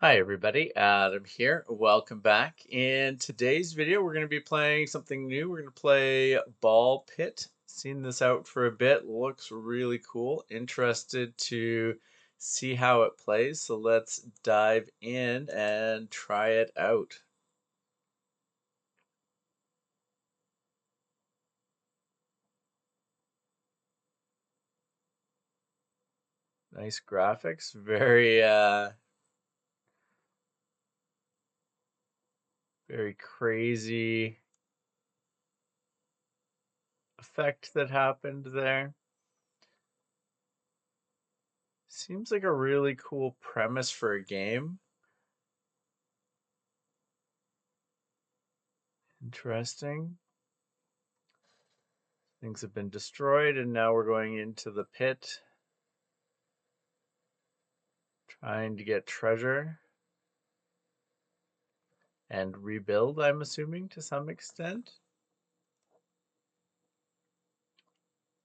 Hi everybody, Adam here. Welcome back. In today's video, we're going to be playing something new. We're going to play Ball Pit. Seen this out for a bit. Looks really cool. Interested to see how it plays. So let's dive in and try it out. Nice graphics. Very crazy effect that happened there. Seems like a really cool premise for a game. Interesting. Things have been destroyed, and now we're going into the pit, trying to get treasure and rebuild, I'm assuming, to some extent.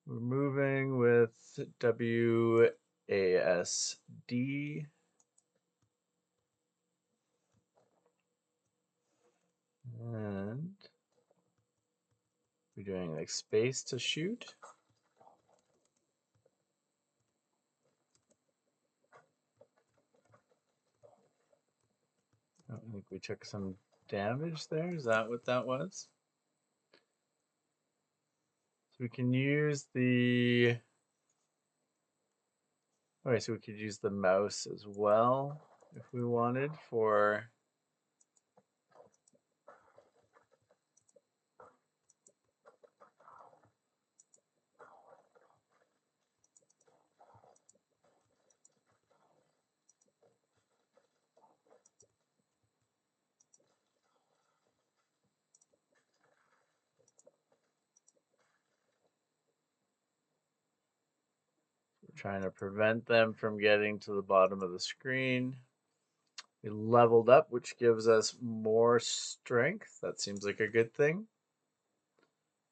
We're moving with WASD. And we're doing like space to shoot. I think we took some damage there. Is that what that was? So we can use the... Okay, so we could use the mouse as well if we wanted for... Trying to prevent them from getting to the bottom of the screen. We leveled up, which gives us more strength. That seems like a good thing. You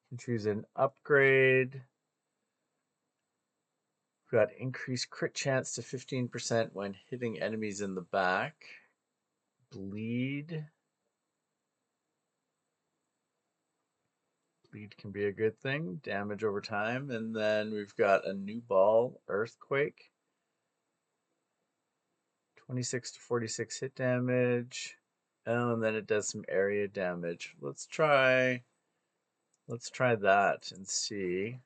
can choose an upgrade. We've got increased crit chance to 15% when hitting enemies in the back. Bleed. Bleed can be a good thing. Damage over time. And then we've got a new ball, Earthquake. 26 to 46 hit damage. Oh, and then it does some area damage. Let's try that and see.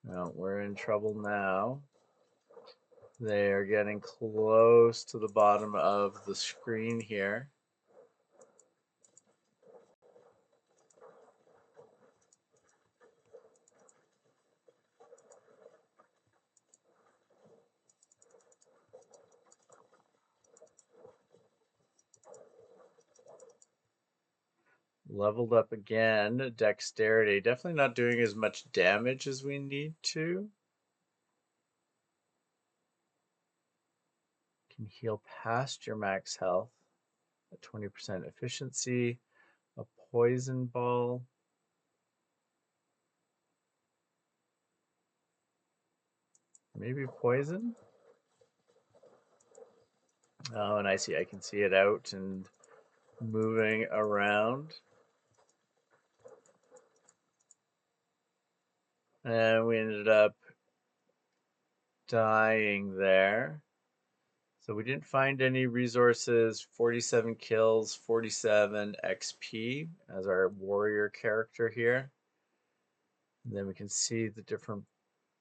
No, we're in trouble now. They are getting close to the bottom of the screen here. Leveled up again. Dexterity. Definitely not doing as much damage as we need to. Can heal past your max health at 20% efficiency. A poison ball. Maybe poison? Oh, and I can see it out and moving around. And we ended up dying there. So we didn't find any resources. 47 kills, 47 XP as our warrior character here. And then we can see the different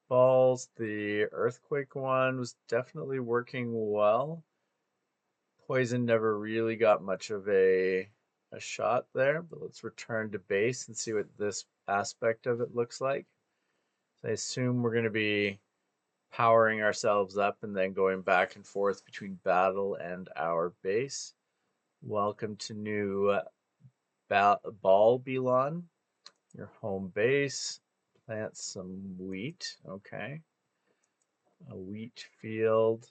balls. The earthquake one was definitely working well. Poison never really got much of a shot there, but let's return to base and see what this aspect of it looks like. So I assume we're going to be powering ourselves up and then going back and forth between battle and our base. Welcome to new Balbilon, your home base. Plant some wheat. Okay. A wheat field.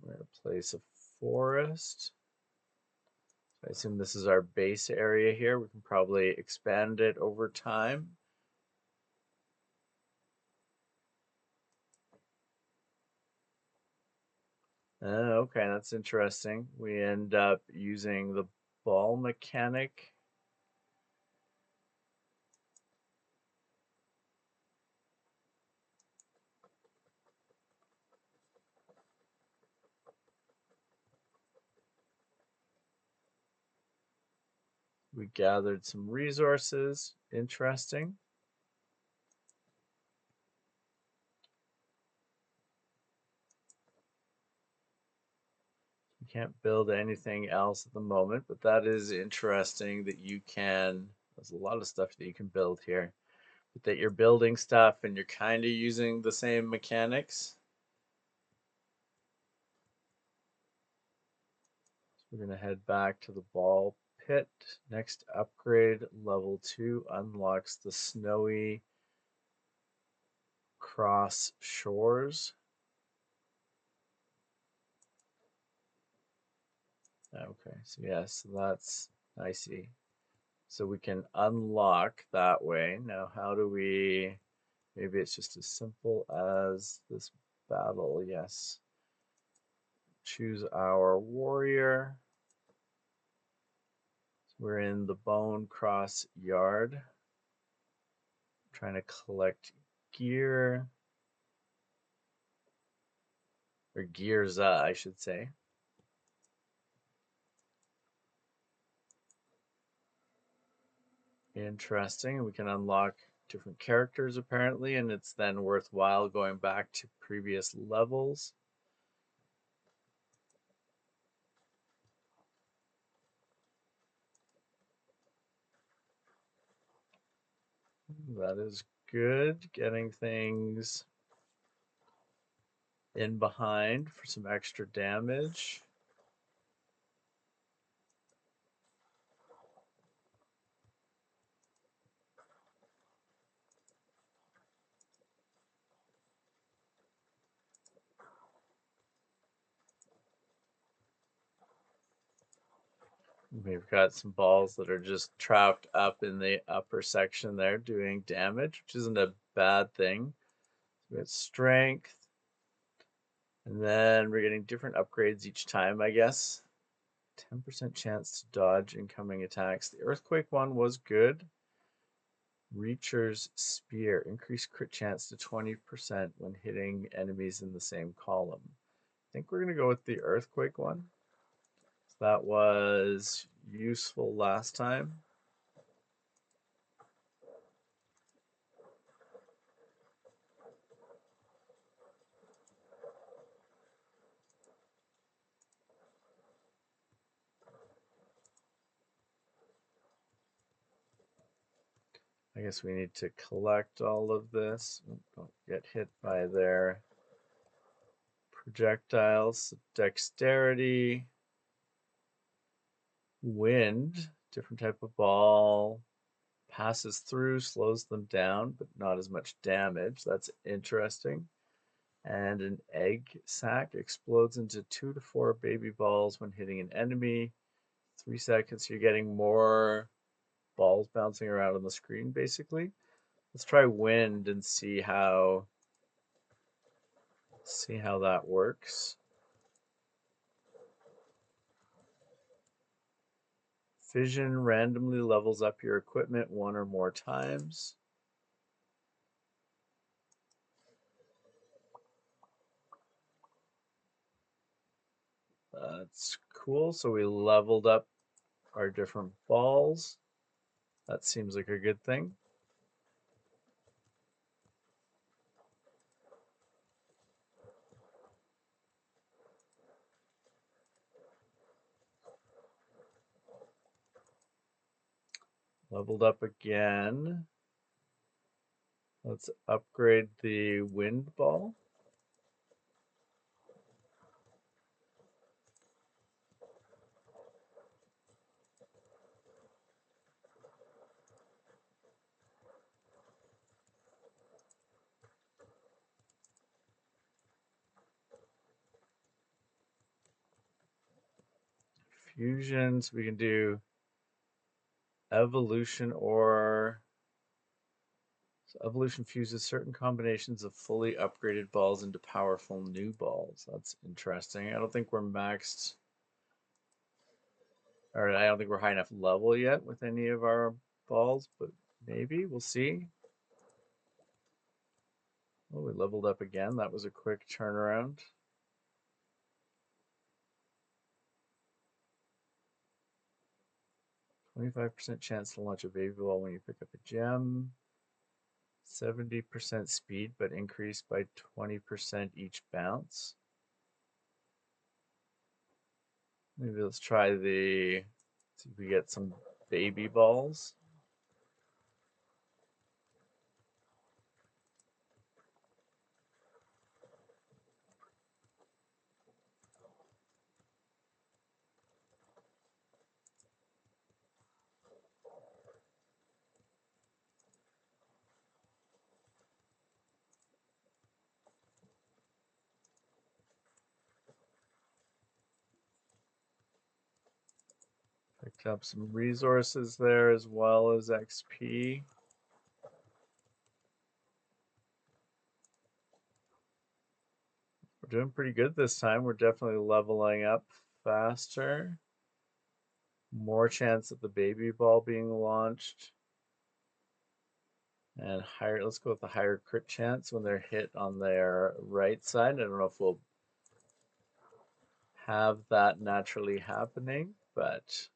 We're going to place a forest. I assume this is our base area here. We can probably expand it over time. Okay, that's interesting. We end up using the ball mechanic. We gathered some resources. Interesting. You can't build anything else at the moment, but that is interesting that you can. There's a lot of stuff that you can build here. But that you're building stuff and you're kind of using the same mechanics. So we're going to head back to the ball pit. Next upgrade, level 2, unlocks the snowy cross shores. Okay, so yes, that's, I see. So we can unlock that way. Now, how do we, maybe it's just as simple as this battle, yes. Choose our warrior. We're in the Bone Cross Yard. Trying to collect gear. Or gears, I should say. Interesting. We can unlock different characters apparently, and it's then worthwhile going back to previous levels. That is good. Getting things in behind for some extra damage. We've got some balls that are just trapped up in the upper section there doing damage, which isn't a bad thing. We got strength. And then we're getting different upgrades each time, I guess. 10% chance to dodge incoming attacks. The earthquake one was good. Reacher's Spear. Increased crit chance to 20% when hitting enemies in the same column. I think we're going to go with the earthquake one. That was useful last time. I guess we need to collect all of this. Don't get hit by their projectiles. Dexterity. Wind. Different type of ball. Passes through, slows them down, but not as much damage. That's interesting. And an egg sac explodes into 2 to 4 baby balls when hitting an enemy. 3 seconds, you're getting more balls bouncing around on the screen, basically. Let's try wind and see how that works. Fission randomly levels up your equipment 1 or more times. That's cool. So we leveled up our different balls. That seems like a good thing. Leveled up again. Let's upgrade the wind ball. fusions. We can do evolution or so evolution fuses certain combinations of fully upgraded balls into powerful new balls. That's interesting. I don't think we're maxed, or I don't think we're high enough level yet with any of our balls, but maybe we'll see. Oh, we leveled up again. That was a quick turnaround. 25% chance to launch a baby ball when you pick up a gem. 70% speed, but increased by 20% each bounce. Maybe let's try see if we get some baby balls. Picked up some resources there as well as XP. We're doing pretty good this time. We're definitely leveling up faster. More chance of the baby ball being launched. And higher, let's go with the higher crit chance when they're hit on their right side. I don't know if we'll have that naturally happening, but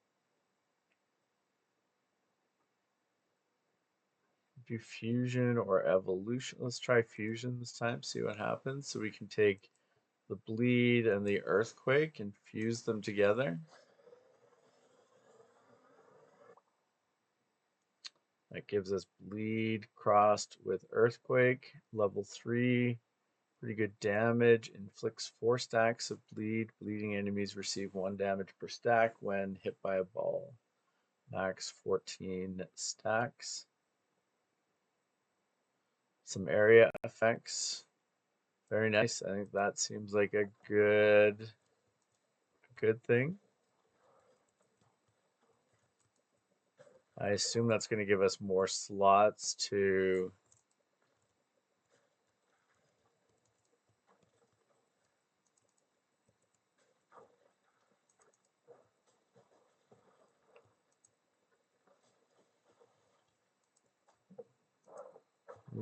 do fusion or evolution. Let's try fusion this time, see what happens. So we can take the bleed and the earthquake and fuse them together. That gives us bleed crossed with earthquake, level 3. Pretty good damage, inflicts 4 stacks of bleed. Bleeding enemies receive 1 damage per stack when hit by a ball. Max 14 stacks. Some area effects. Very nice. I think that seems like a good thing. I assume that's going to give us more slots to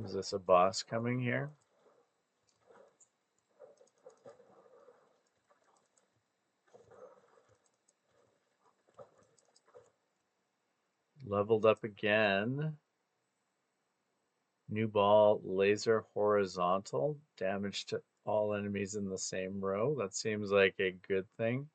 is this a boss coming here? Leveled up again. New ball, laser horizontal, damage to all enemies in the same row. That seems like a good thing.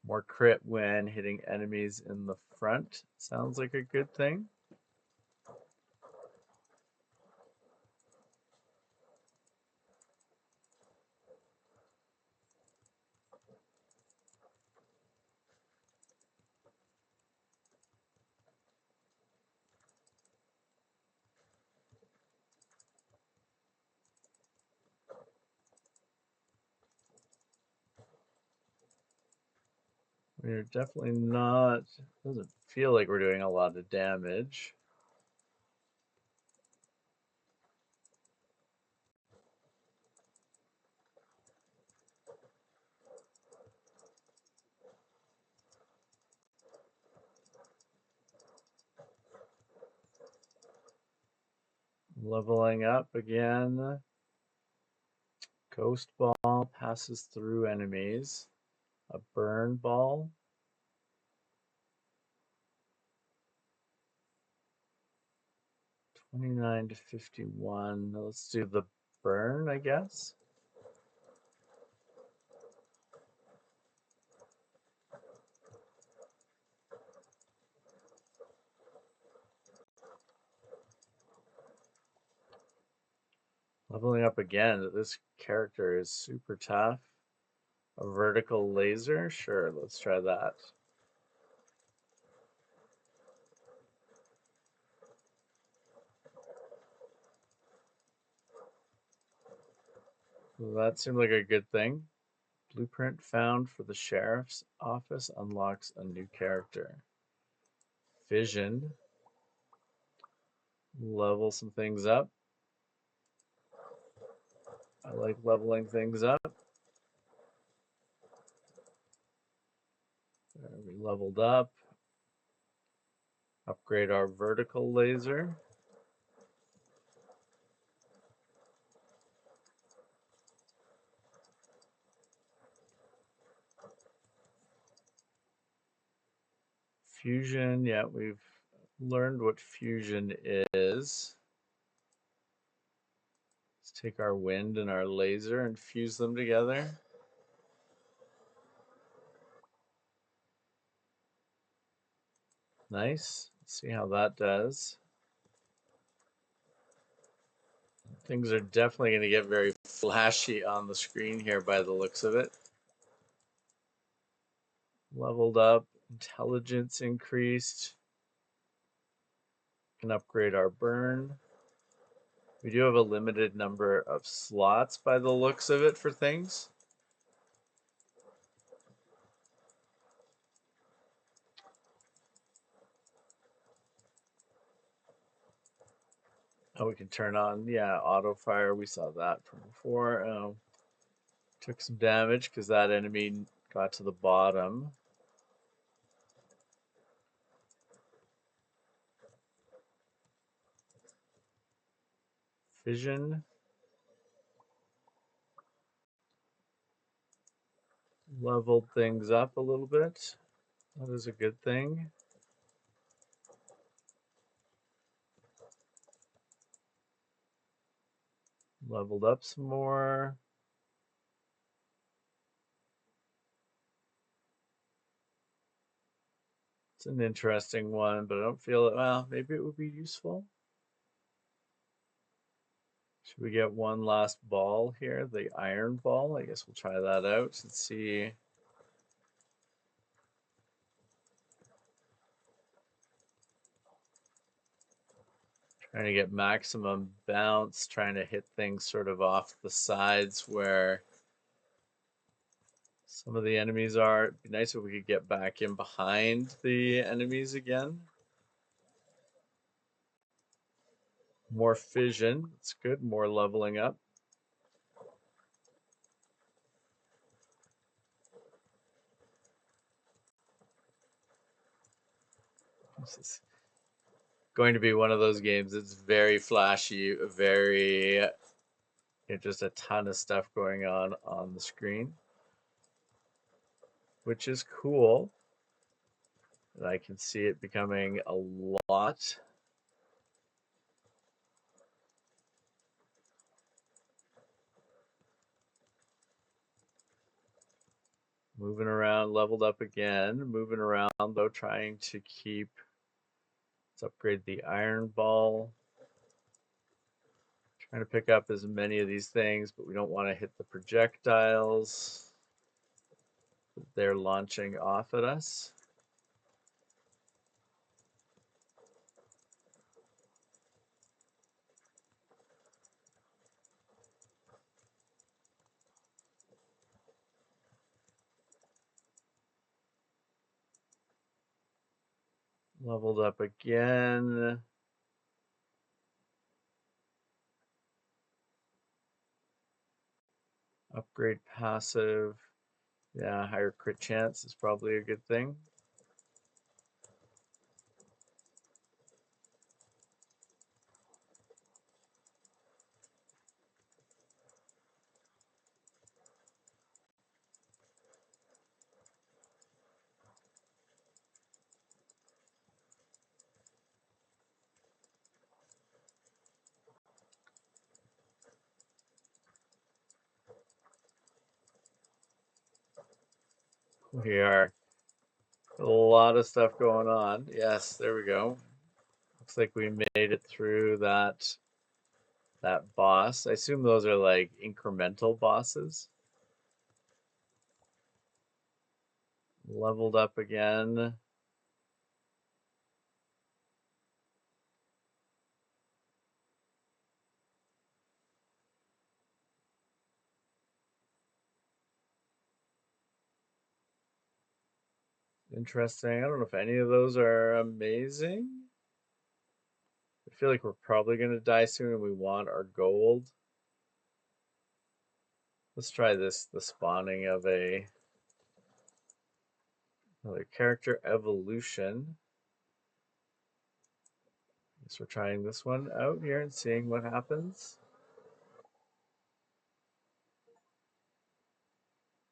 More crit when hitting enemies in the front. Sounds like a good thing. We're definitely not, doesn't feel like we're doing a lot of damage. Leveling up again. Ghost ball passes through enemies. A burn ball. 29 to 51. Let's do the burn, I guess. Leveling up again. This character is super tough. A vertical laser? Sure, let's try that. That seemed like a good thing. Blueprint found for the sheriff's office unlocks a new character. Vision. Level some things up. I like leveling things up. We leveled up. Upgrade our vertical laser. Fusion, yeah, we've learned what fusion is. Let's take our wind and our laser and fuse them together. Nice. Let's see how that does. Things are definitely going to get very flashy on the screen here by the looks of it. Leveled up, intelligence increased. Can upgrade our burn. We do have a limited number of slots by the looks of it for things. Oh, we can turn on, yeah, auto fire. We saw that from before. Took some damage because that enemy got to the bottom. Fission. Leveled things up a little bit. That is a good thing. Leveled up some more. It's an interesting one, but I don't feel it. Well, maybe it would be useful. Should we get one last ball here? The iron ball. I guess we'll try that out and see. Trying to get maximum bounce, trying to hit things sort of off the sides where some of the enemies are. It'd be nice if we could get back in behind the enemies again. More fission. It's good. More leveling up. This is going to be one of those games. It's very flashy, very just a ton of stuff going on the screen, which is cool. And I can see it becoming a lot. Moving around, leveled up again. Moving around though, trying to keep. Let's upgrade the iron ball. Trying to pick up as many of these things, but we don't want to hit the projectiles that they're launching off at us. Leveled up again. Upgrade passive. Yeah, higher crit chance is probably a good thing. We are a lot of stuff going on. Yes, there we go. Looks like we made it through that boss. I assume those are like incremental bosses. Leveled up again. Interesting. I don't know if any of those are amazing. I feel like we're probably going to die soon and we want our gold. Let's try this, the spawning of another character evolution. Guess we're trying this one out here and seeing what happens.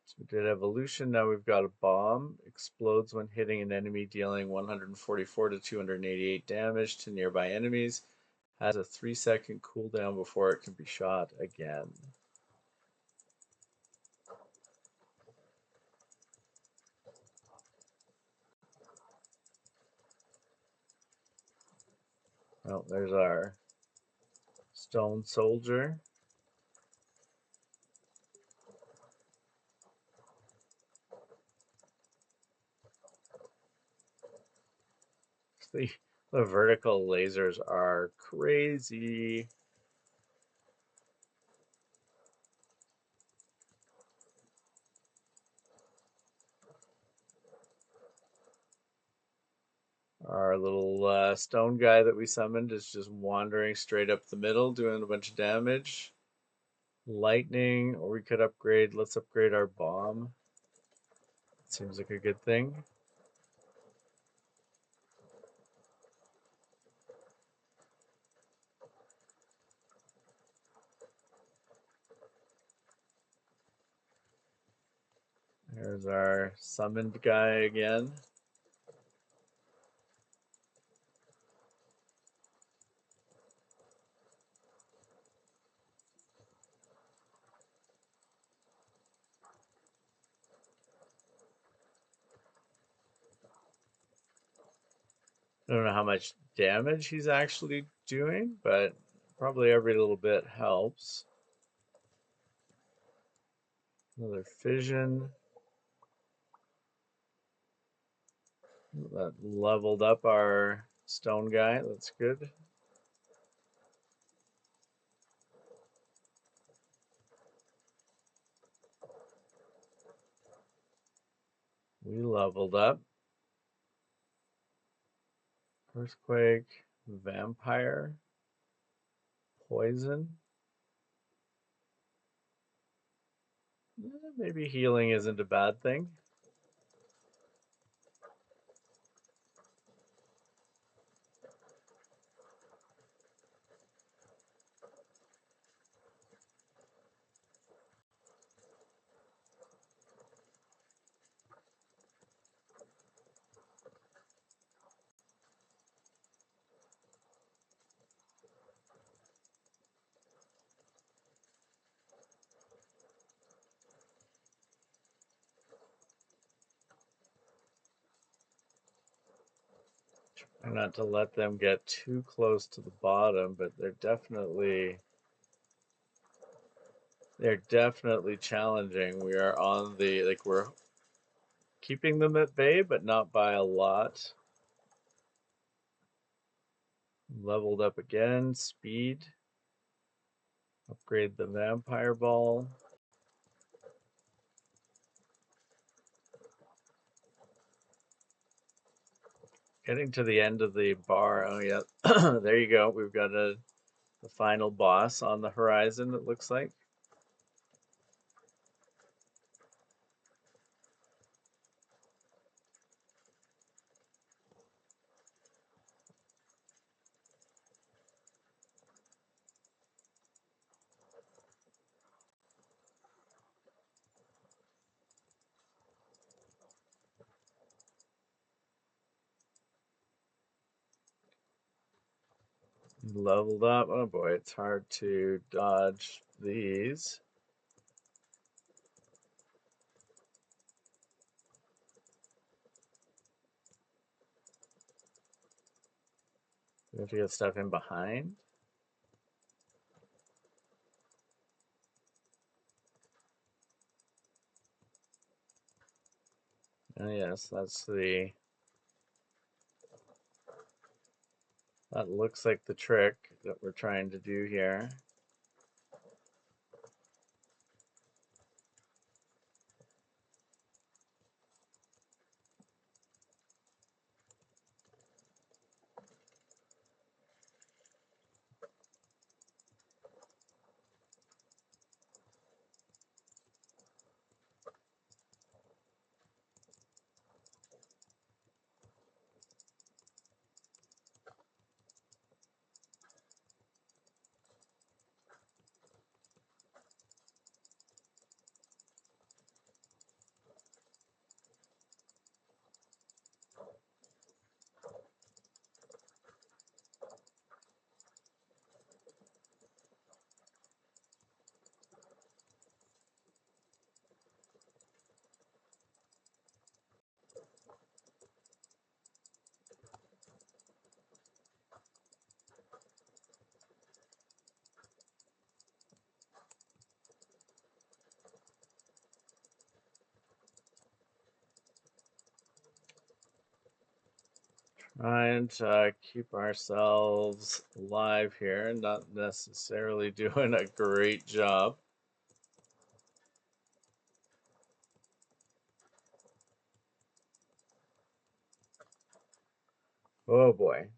So we did evolution, now we've got a bomb. Explodes when hitting an enemy, dealing 144 to 288 damage to nearby enemies. Has a 3-second cooldown before it can be shot again. Oh, there's our stone soldier. The, the vertical lasers are crazy. Our little stone guy that we summoned is just wandering straight up the middle, doing a bunch of damage. Lightning, or we could upgrade. Let's upgrade our bomb. Seems like a good thing. There's our summoned guy again. I don't know how much damage he's actually doing, but probably every little bit helps. Another fission. That leveled up our stone guy. That's good. We leveled up. Earthquake, vampire, poison. Maybe healing isn't a bad thing. Try not to let them get too close to the bottom, but they're definitely challenging. We are on the, like, we're keeping them at bay, but not by a lot. Leveled up again, speed. Upgrade the vampire ball. Getting to the end of the bar. Oh yeah, there you go. We've got the final boss on the horizon, it looks like. Leveled up. Oh boy, it's hard to dodge these. We have to get stuff in behind. Oh yes, that's the, that looks like the trick that we're trying to do here. Trying to keep ourselves alive here, not necessarily doing a great job. Oh boy.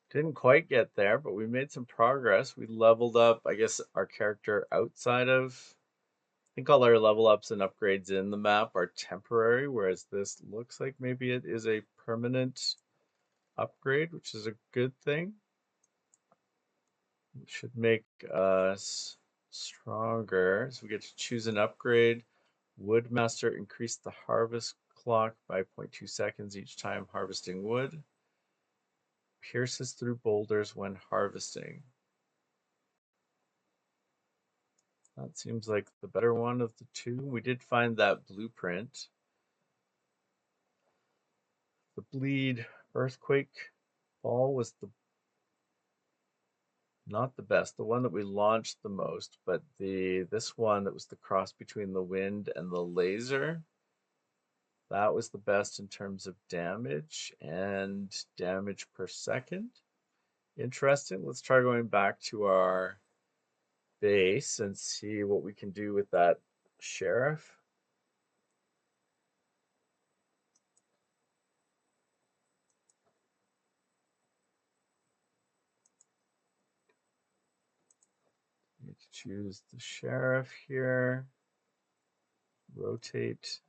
Didn't quite get there, but we made some progress. We leveled up, I guess, our character outside of. I think all our level ups and upgrades in the map are temporary, whereas this looks like maybe it is a permanent upgrade, which is a good thing. It should make us stronger. So we get to choose an upgrade. Woodmaster increased the harvest clock by 0.2 seconds each time harvesting wood. Pierces through boulders when harvesting. That seems like the better one of the two. We did find that blueprint. The bleed earthquake ball was not the best, the one that we launched the most, but this one that was the cross between the wind and the laser, that was the best in terms of damage and damage per second. Interesting. Let's try going back to our base and see what we can do with that sheriff. Need to choose the sheriff here. Rotate.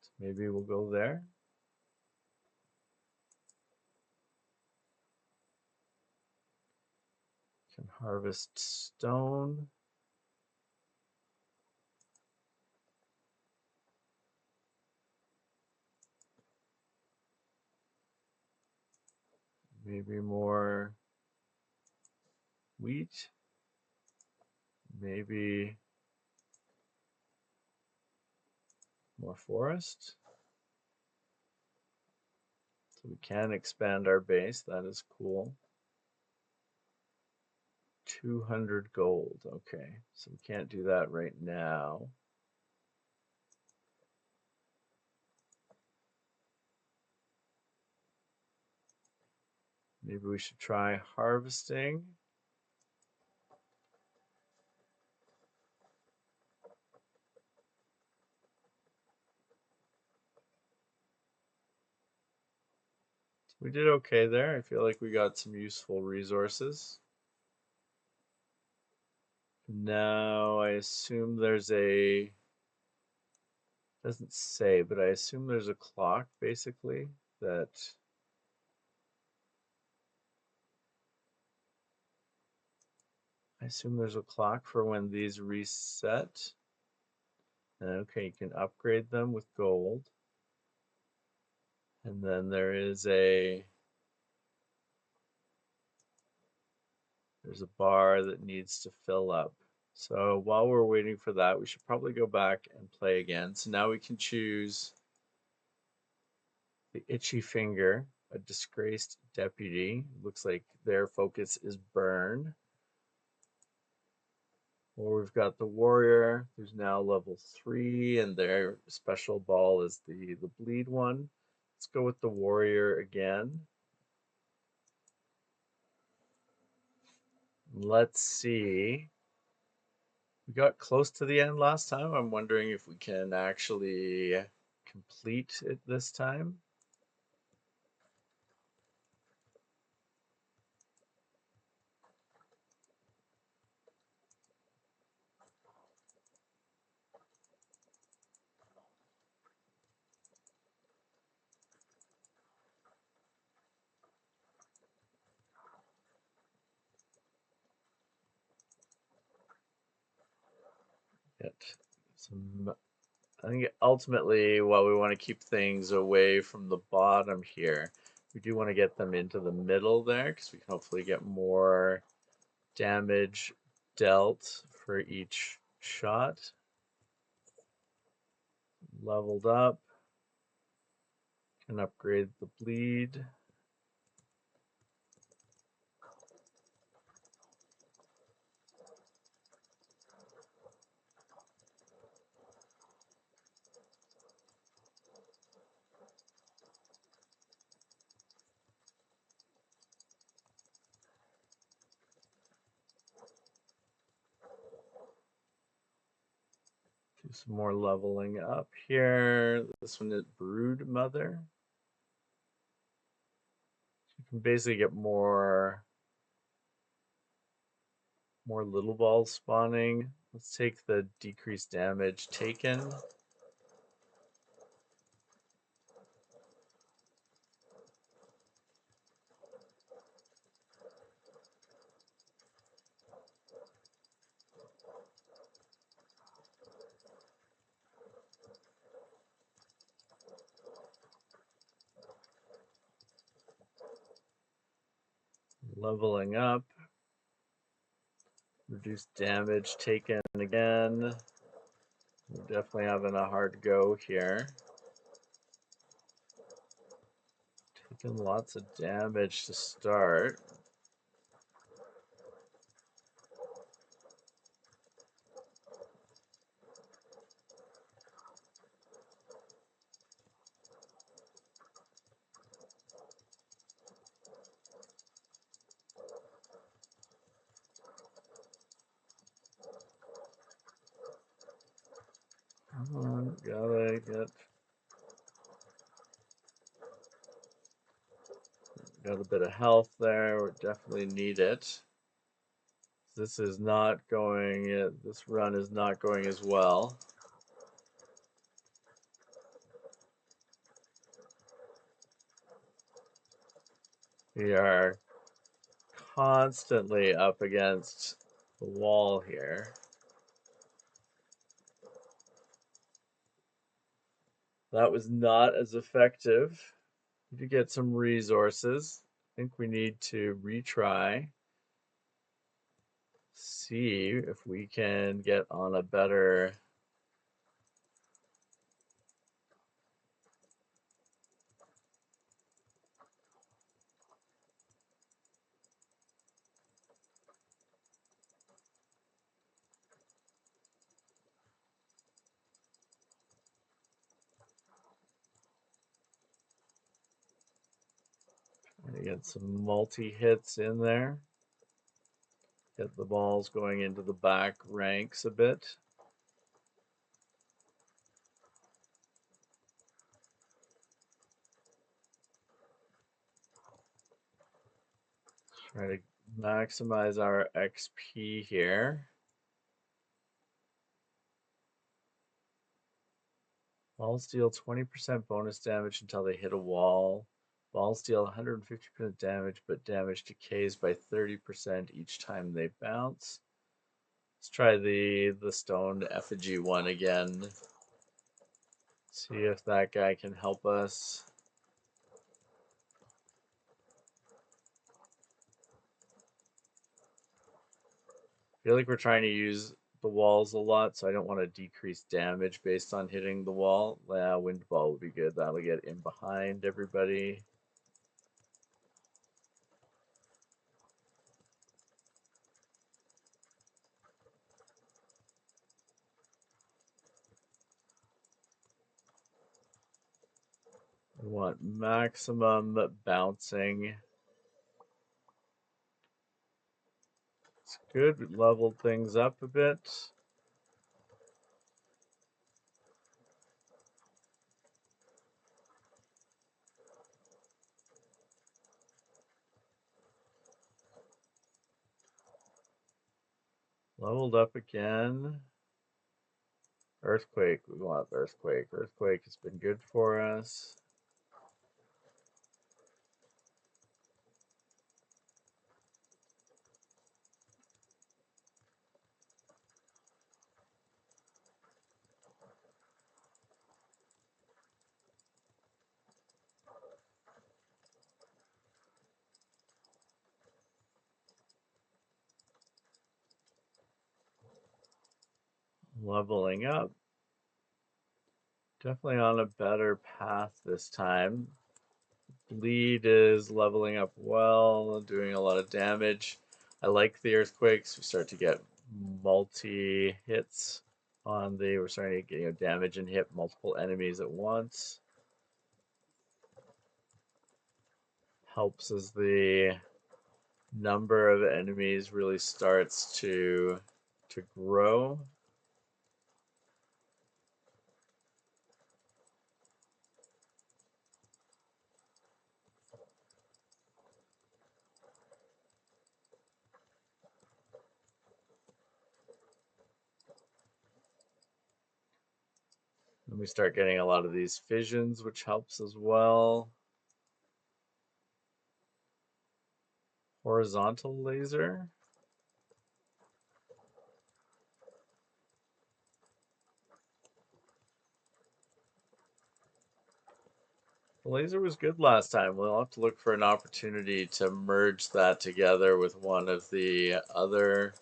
So maybe we'll go there. Can harvest stone. Maybe more wheat. Maybe more forest. So we can expand our base. That is cool. 200 gold. Okay, so we can't do that right now. Maybe we should try harvesting. We did okay there. I feel like we got some useful resources. Now I assume there's a, doesn't say, but I assume there's a clock basically that I assume there's a clock for when these reset. Okay, you can upgrade them with gold. And then there's a bar that needs to fill up. So while we're waiting for that, we should probably go back and play again. So now we can choose the Itchy Finger, a disgraced deputy. Looks like their focus is burn. Or we've got the warrior, who's now level 3, and their special ball is the bleed one. Let's go with the warrior again. Let's see. We got close to the end last time. I'm wondering if we can actually complete it this time. Get some, I think ultimately, while we want to keep things away from the bottom here, we do want to get them into the middle there because we can hopefully get more damage dealt for each shot. Leveled up. Can upgrade the bleed. Do some more leveling up here. This one is Brood Mother. You can basically get more little balls spawning. Let's take the decreased damage taken. Leveling up. Reduce damage taken again. We're definitely having a hard go here. Taking lots of damage to start. Come on, gotta get. Got a bit of health there. We definitely need it. This is not going. This run is not going as well. We are constantly up against the wall here. That was not as effective. We did get some resources. I think we need to retry. See if we can get on a better. Get some multi-hits in there. Get the balls going into the back ranks a bit. Try to maximize our XP here. Balls deal 20% bonus damage until they hit a wall. Balls deal 150% damage, but damage decays by 30% each time they bounce. Let's try the stoned effigy one again. See if that guy can help us. I feel like we're trying to use the walls a lot, so I don't want to decrease damage based on hitting the wall. Yeah, wind ball would be good. That'll get in behind everybody. We want maximum bouncing. It's good. We leveled things up a bit. Leveled up again. Earthquake. We want Earthquake. Earthquake has been good for us. Leveling up. Definitely on a better path this time. Bleed is leveling up well, doing a lot of damage. I like the earthquakes. We start to get multi hits on the. We're starting to get damage and hit multiple enemies at once. Helps as the number of enemies really starts to grow. And we start getting a lot of these fissions, which helps as well. Horizontal laser. The laser was good last time. We'll have to look for an opportunity to merge that together with one of the other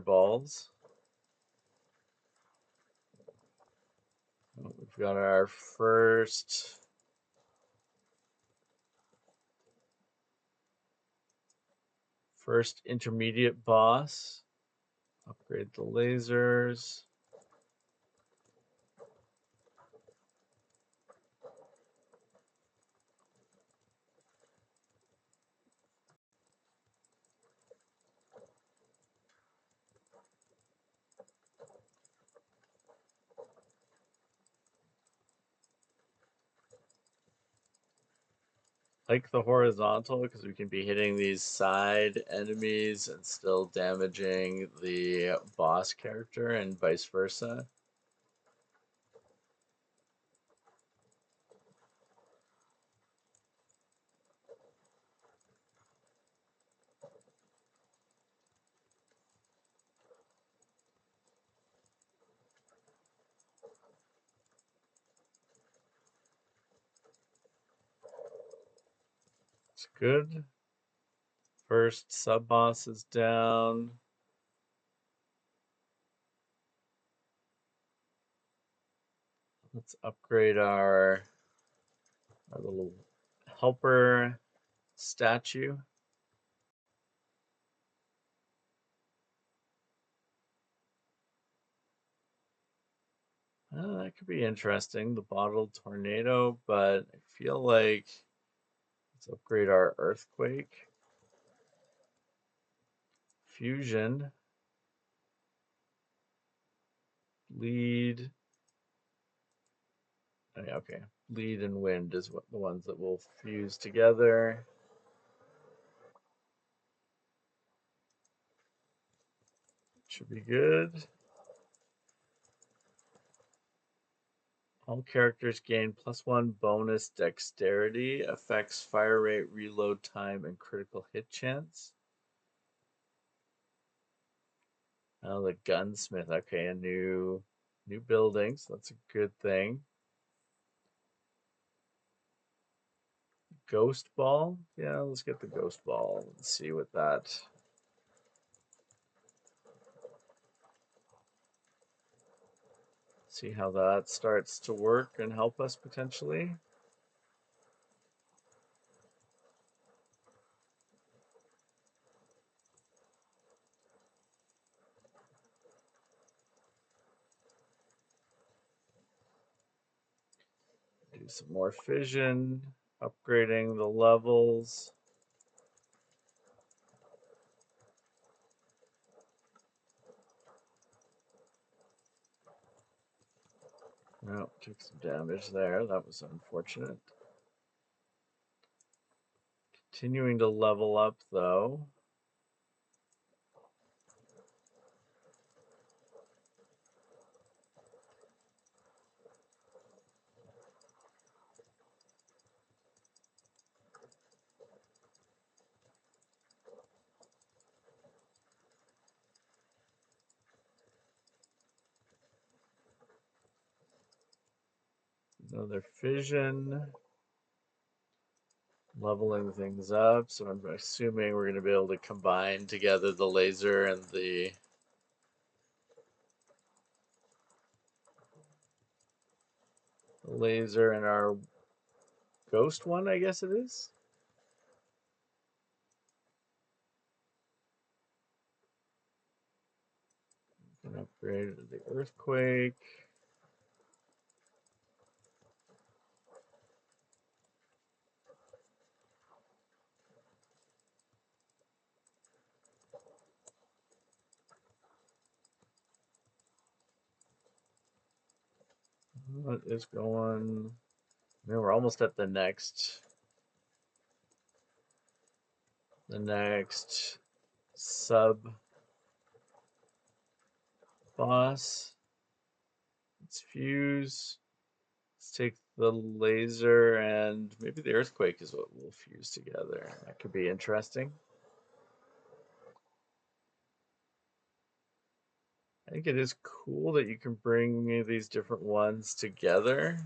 balls. We've got our first intermediate boss. Upgrade the lasers. Like the horizontal because we can be hitting these side enemies and still damaging the boss character and vice versa. It's good. First sub boss is down. Let's upgrade our little helper statue. That could be interesting, the bottled tornado, but I feel like let's upgrade our earthquake. Fusion. Lead. Okay, lead and wind is what the ones that will fuse together. Should be good. All characters gain +1 bonus dexterity, affects fire rate, reload time, and critical hit chance. Oh, the gunsmith. Okay, a new building, so that's a good thing. Ghost ball. Yeah, let's get the ghost ball and see what that. See how that starts to work and help us potentially. Do some more fission, upgrading the levels. Oh, took some damage there. That was unfortunate. Continuing to level up though. Another fission. Leveling things up, so I'm assuming we're going to be able to combine together the laser and the laser and our ghost one, I guess it is. Can upgrade the earthquake. What is going? I mean, we're almost at the next sub boss. Let's fuse. Let's take the laser and maybe the earthquake is what we'll fuse together. That could be interesting. I think it is cool that you can bring these different ones together.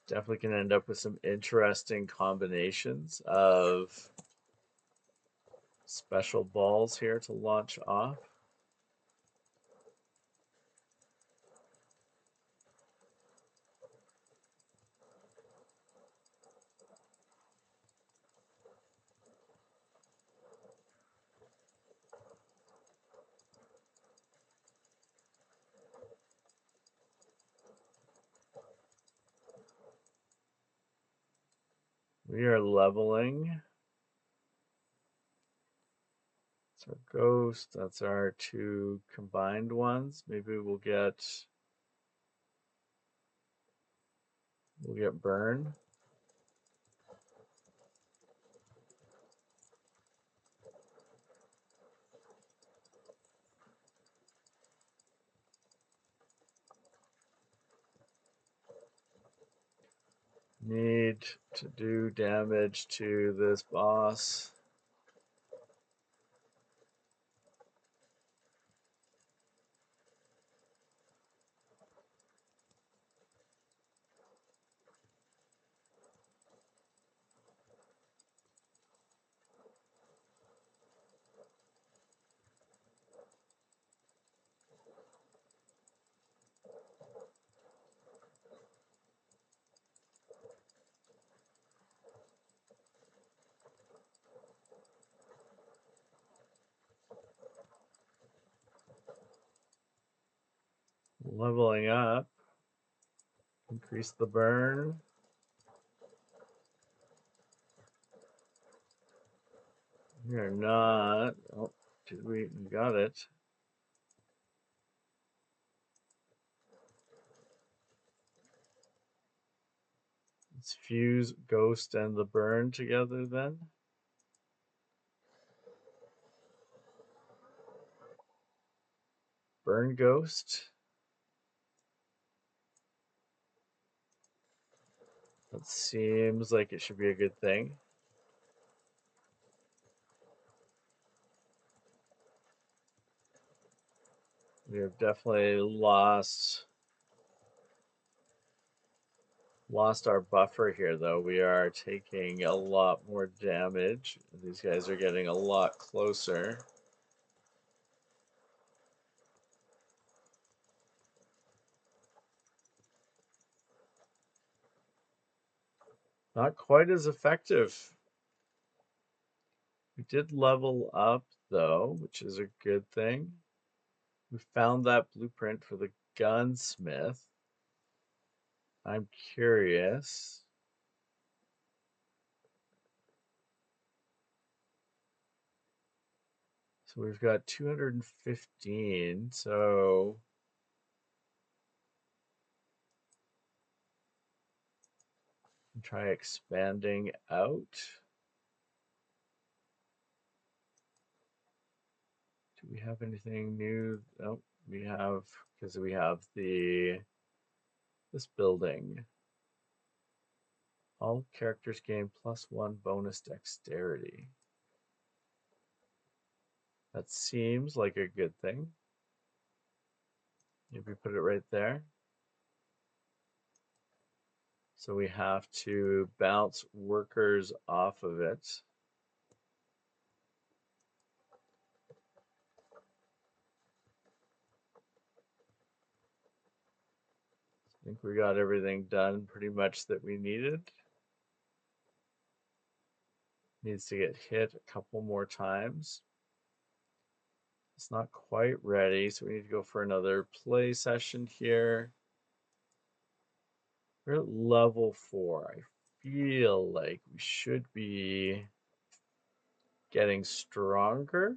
Definitely can end up with some interesting combinations of special balls here to launch off. We are leveling. That's our ghost. That's our two combined ones. Maybe we'll get burn. Need to do damage to this boss. Leveling up. Increase the burn. We are not. Oh, did we got it. Let's fuse ghost and the burn together then. Burn ghost. That seems like it should be a good thing. We have definitely lost our buffer here, though. We are taking a lot more damage. These guys are getting a lot closer. Not quite as effective. We did level up, though, which is a good thing. We found that blueprint for the gunsmith. I'm curious. So we've got 215, so try expanding out. Do we have anything new? Oh, we have, because we have this building. All characters gain +1 bonus dexterity. That seems like a good thing. Maybe put it right there. So we have to bounce workers off of it. I think we got everything done pretty much that we needed. Needs to get hit a couple more times. It's not quite ready, so we need to go for another play session here. We're at level 4. I feel like we should be getting stronger,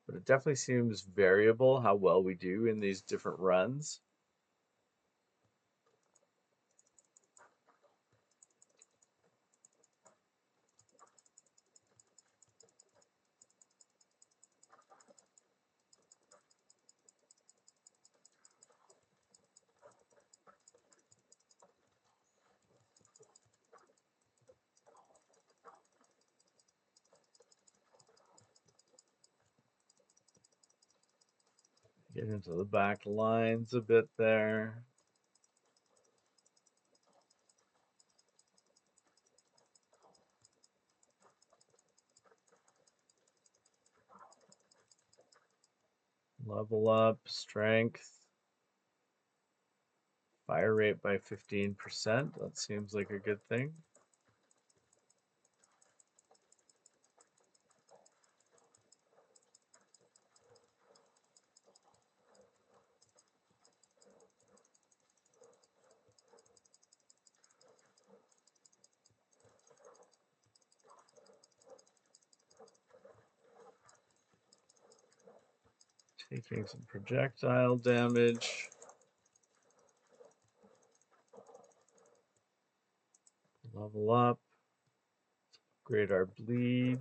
but it definitely seems variable how well we do in these different runs. Get into the back lines a bit there. Level up, strength. Fire rate by 15%. That seems like a good thing. Taking some projectile damage. Level up. Upgrade our bleed.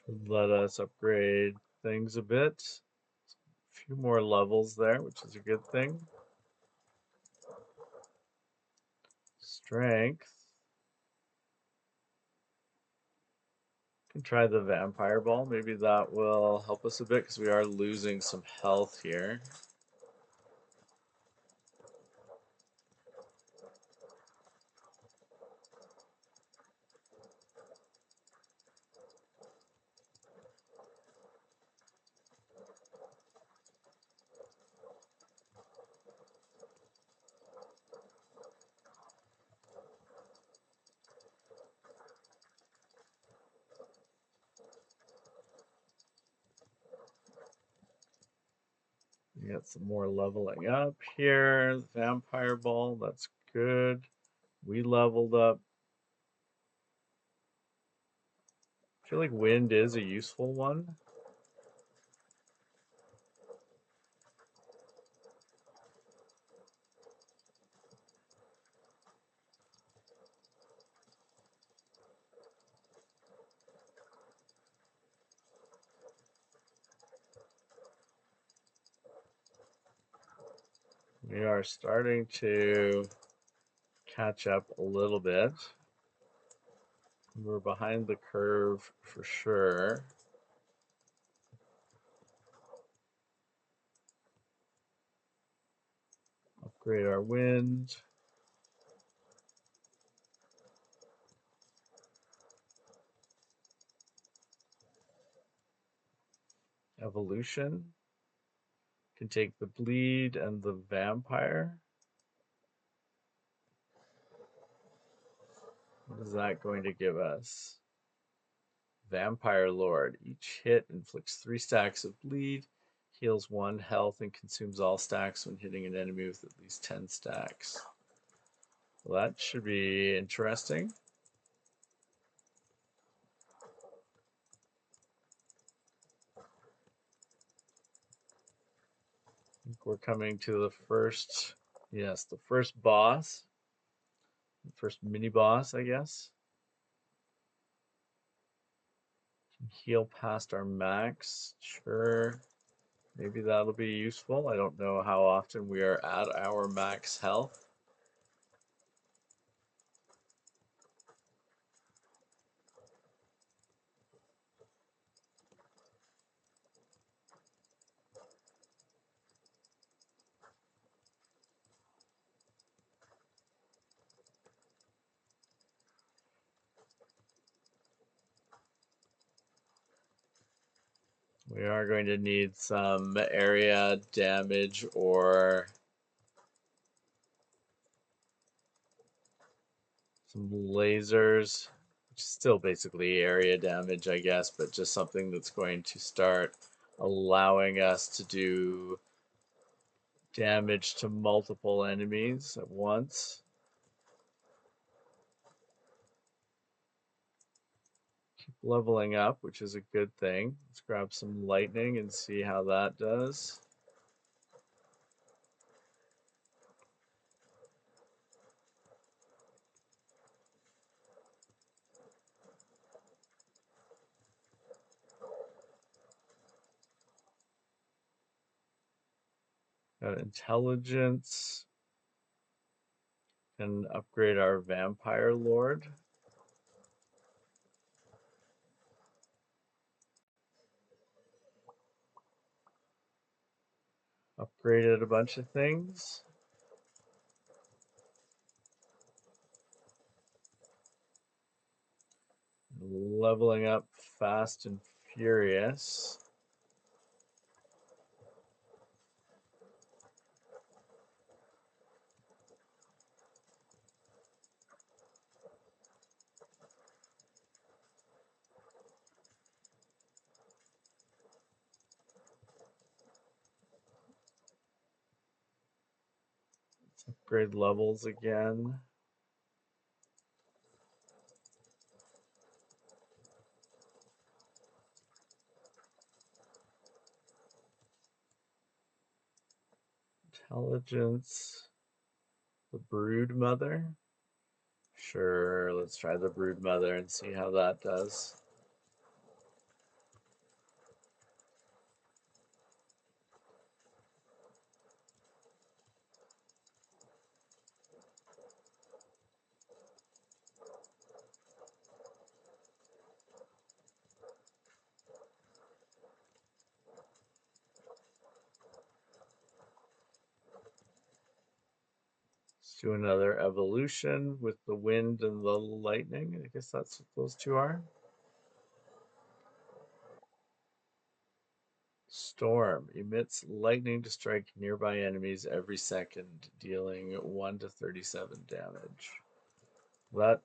Should let us upgrade things a bit. A few more levels there, which is a good thing. Strength. Can try the vampire ball. Maybe that will help us a bit because we are losing some health here. We got some more leveling up here. Vampire ball, that's good. We leveled up. I feel like wind is a useful one. We are starting to catch up a little bit. We're behind the curve for sure. Upgrade our wind. Evolution. Can take the bleed and the vampire. What is that going to give us? Vampire Lord. Each hit inflicts 3 stacks of bleed, heals 1 health, and consumes all stacks when hitting an enemy with at least 10 stacks. Well, that should be interesting. I think we're coming to the first, yes, the first boss. The first mini boss, I guess. Heal past our max. Sure. Maybe that'll be useful. I don't know how often we are at our max health. We are going to need some area damage or some lasers, which is still basically area damage, I guess, but just something that's going to start allowing us to do damage to multiple enemies at once. Keep leveling up, which is a good thing. Let's grab some lightning and see how that does. Got intelligence. And upgrade our vampire lord. Upgraded a bunch of things. Leveling up fast and furious. Let's upgrade levels again. Intelligence. The Brood Mother. Sure, let's try the Brood Mother and see how that does. Let's do another evolution with the wind and the lightning. I guess that's what those two are. Storm emits lightning to strike nearby enemies every second, dealing 1 to 37 damage. That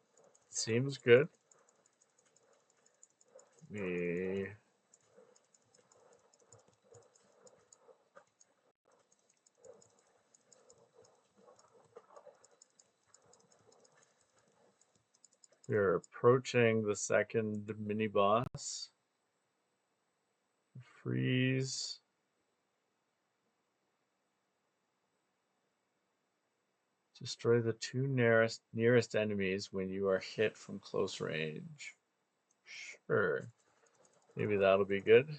seems good. We're approaching the second mini boss. Freeze. Destroy the two nearest enemies when you are hit from close range. Sure. Maybe that'll be good.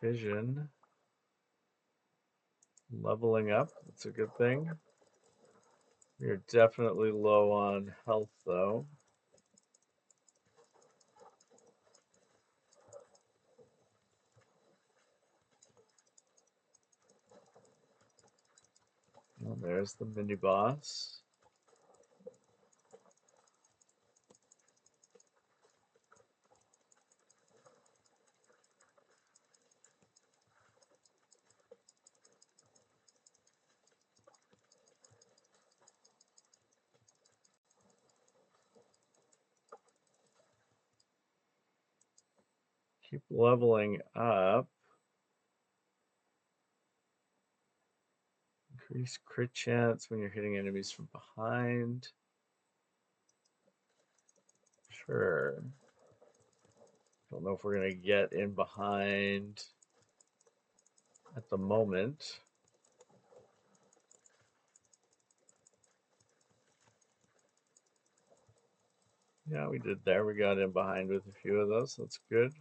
Vision. Leveling up. That's a good thing. We're definitely low on health, though. Well, there's the mini boss. Keep leveling up. Increase crit chance when you're hitting enemies from behind. Sure. Don't know if we're going to get in behind at the moment. Yeah, we did there. We got in behind with a few of those. That's good.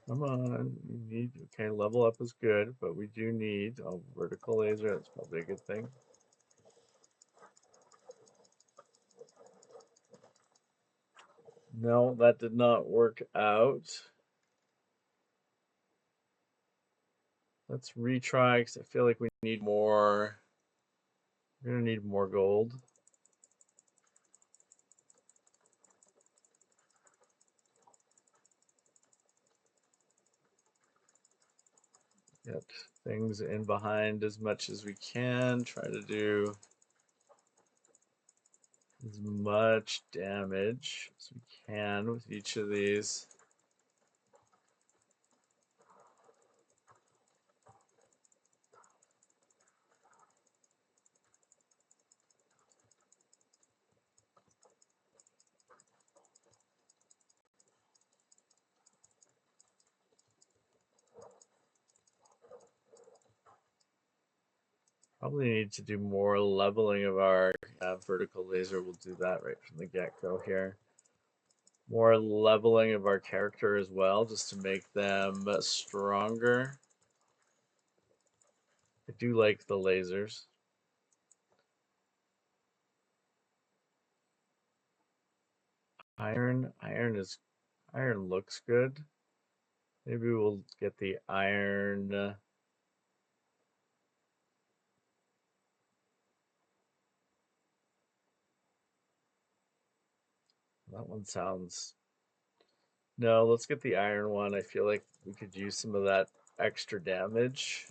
Come on, you need, okay, level up is good, but we do need a vertical laser. That's probably a good thing. No, that did not work out. Let's retry because I feel like we need more. We're gonna need more gold. Get things in behind as much as we can. Try to do as much damage as we can with each of these. Probably need to do more leveling of our vertical laser. We'll do that right from the get-go here. More leveling of our character as well, just to make them stronger. I do like the lasers. Iron looks good. Maybe we'll get the iron. That one sounds. No, let's get the iron one. I feel like we could use some of that extra damage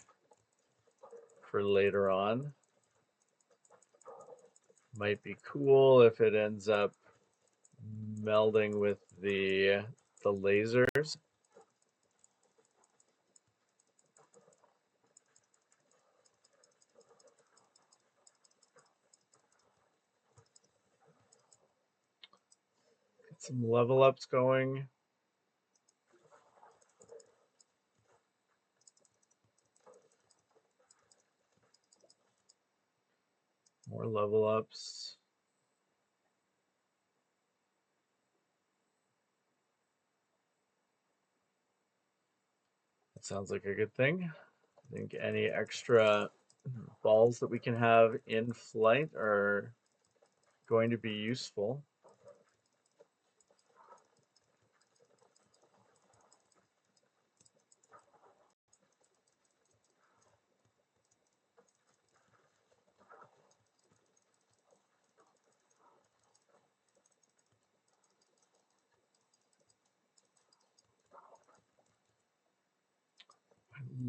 for later on. Might be cool if it ends up melding with the lasers. Get some level ups going. More level ups. That sounds like a good thing. I think any extra balls that we can have in flight are going to be useful.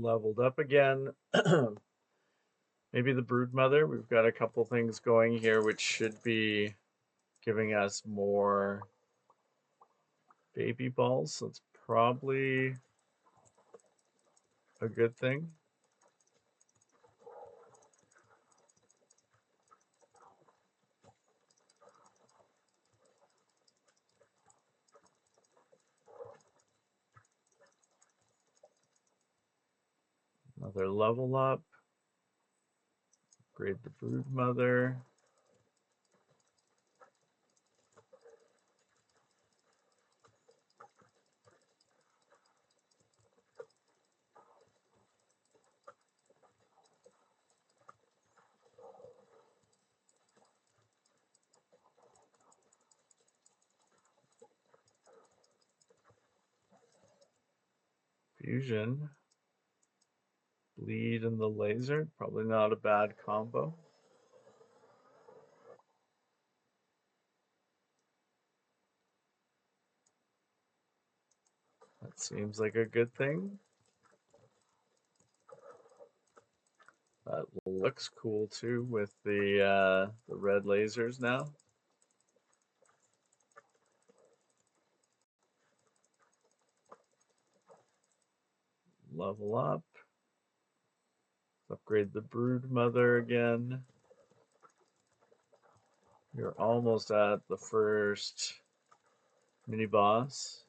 Leveled up again. Maybe the Broodmother. We've got a couple things going here which should be giving us more baby balls. So it's probably a good thing. Another level up. Upgrade the Broodmother. Fusion. Bleed and the laser. Probably not a bad combo. That seems like a good thing. That looks cool too with the red lasers now. Level up. Upgrade the Broodmother again. You're almost at the first mini boss.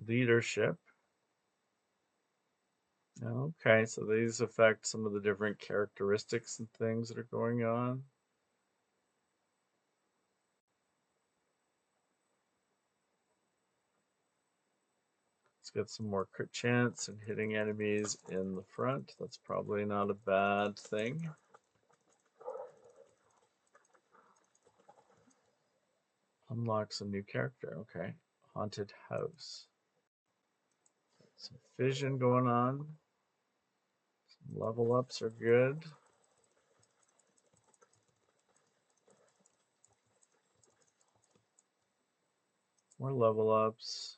Leadership. Okay, so these affect some of the different characteristics and things that are going on. Let's Let's get some more crit chance and hitting enemies in the front. That's probably not a bad thing. Unlocks a new character. Okay. Haunted House. Some vision going on. Some level ups are good. More level ups.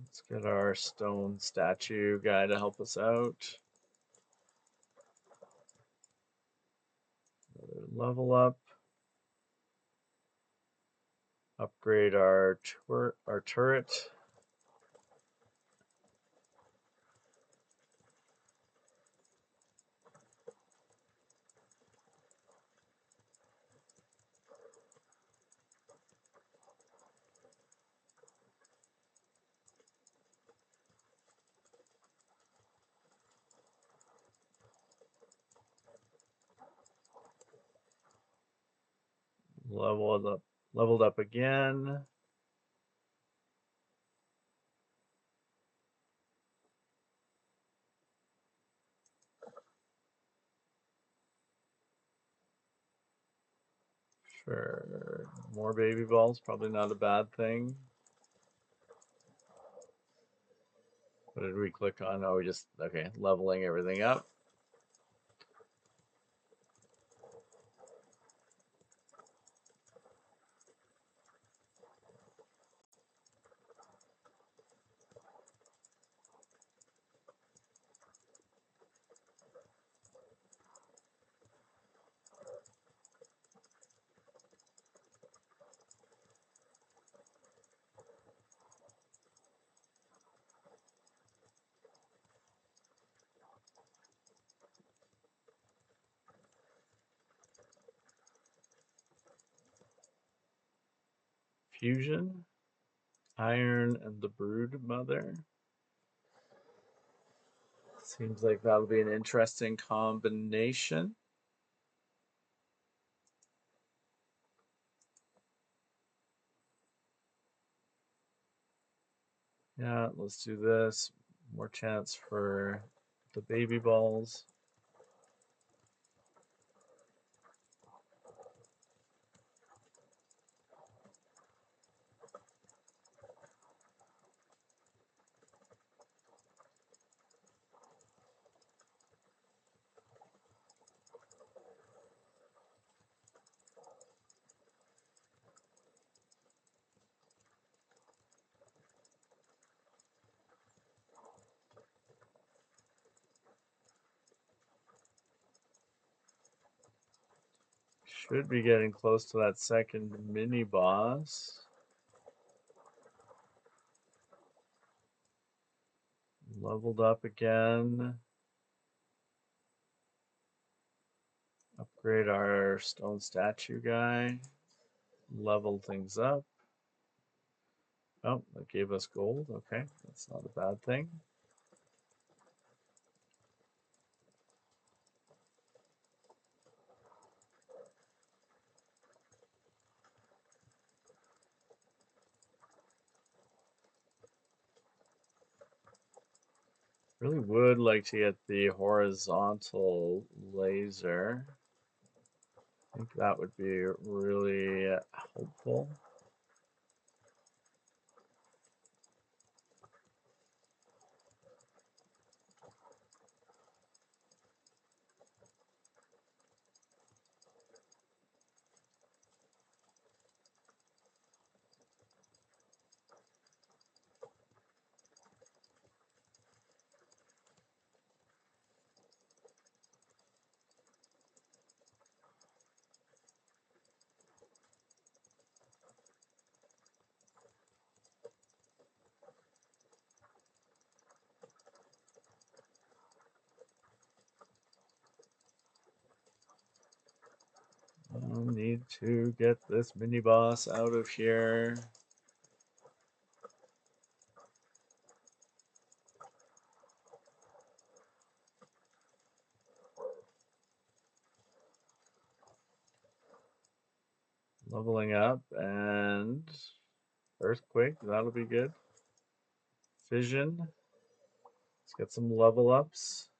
Let's get our stone statue guy to help us out. Another level up. Upgrade our turret. Leveled up again. Sure. More baby balls, probably not a bad thing. What did we click on? Oh, we just, okay, leveling everything up. Fusion, Iron, and the Brood Mother. Seems like that'll be an interesting combination. Yeah, let's do this. More chance for the baby balls. Should be getting close to that second mini boss. Leveled up again. Upgrade our stone statue guy. Level things up. Oh, that gave us gold. Okay, that's not a bad thing. Really would like to get the horizontal laser. I think that would be really helpful. I'll need to get this mini boss out of here. Leveling up and earthquake, that'll be good. Fission. Let's get some level ups.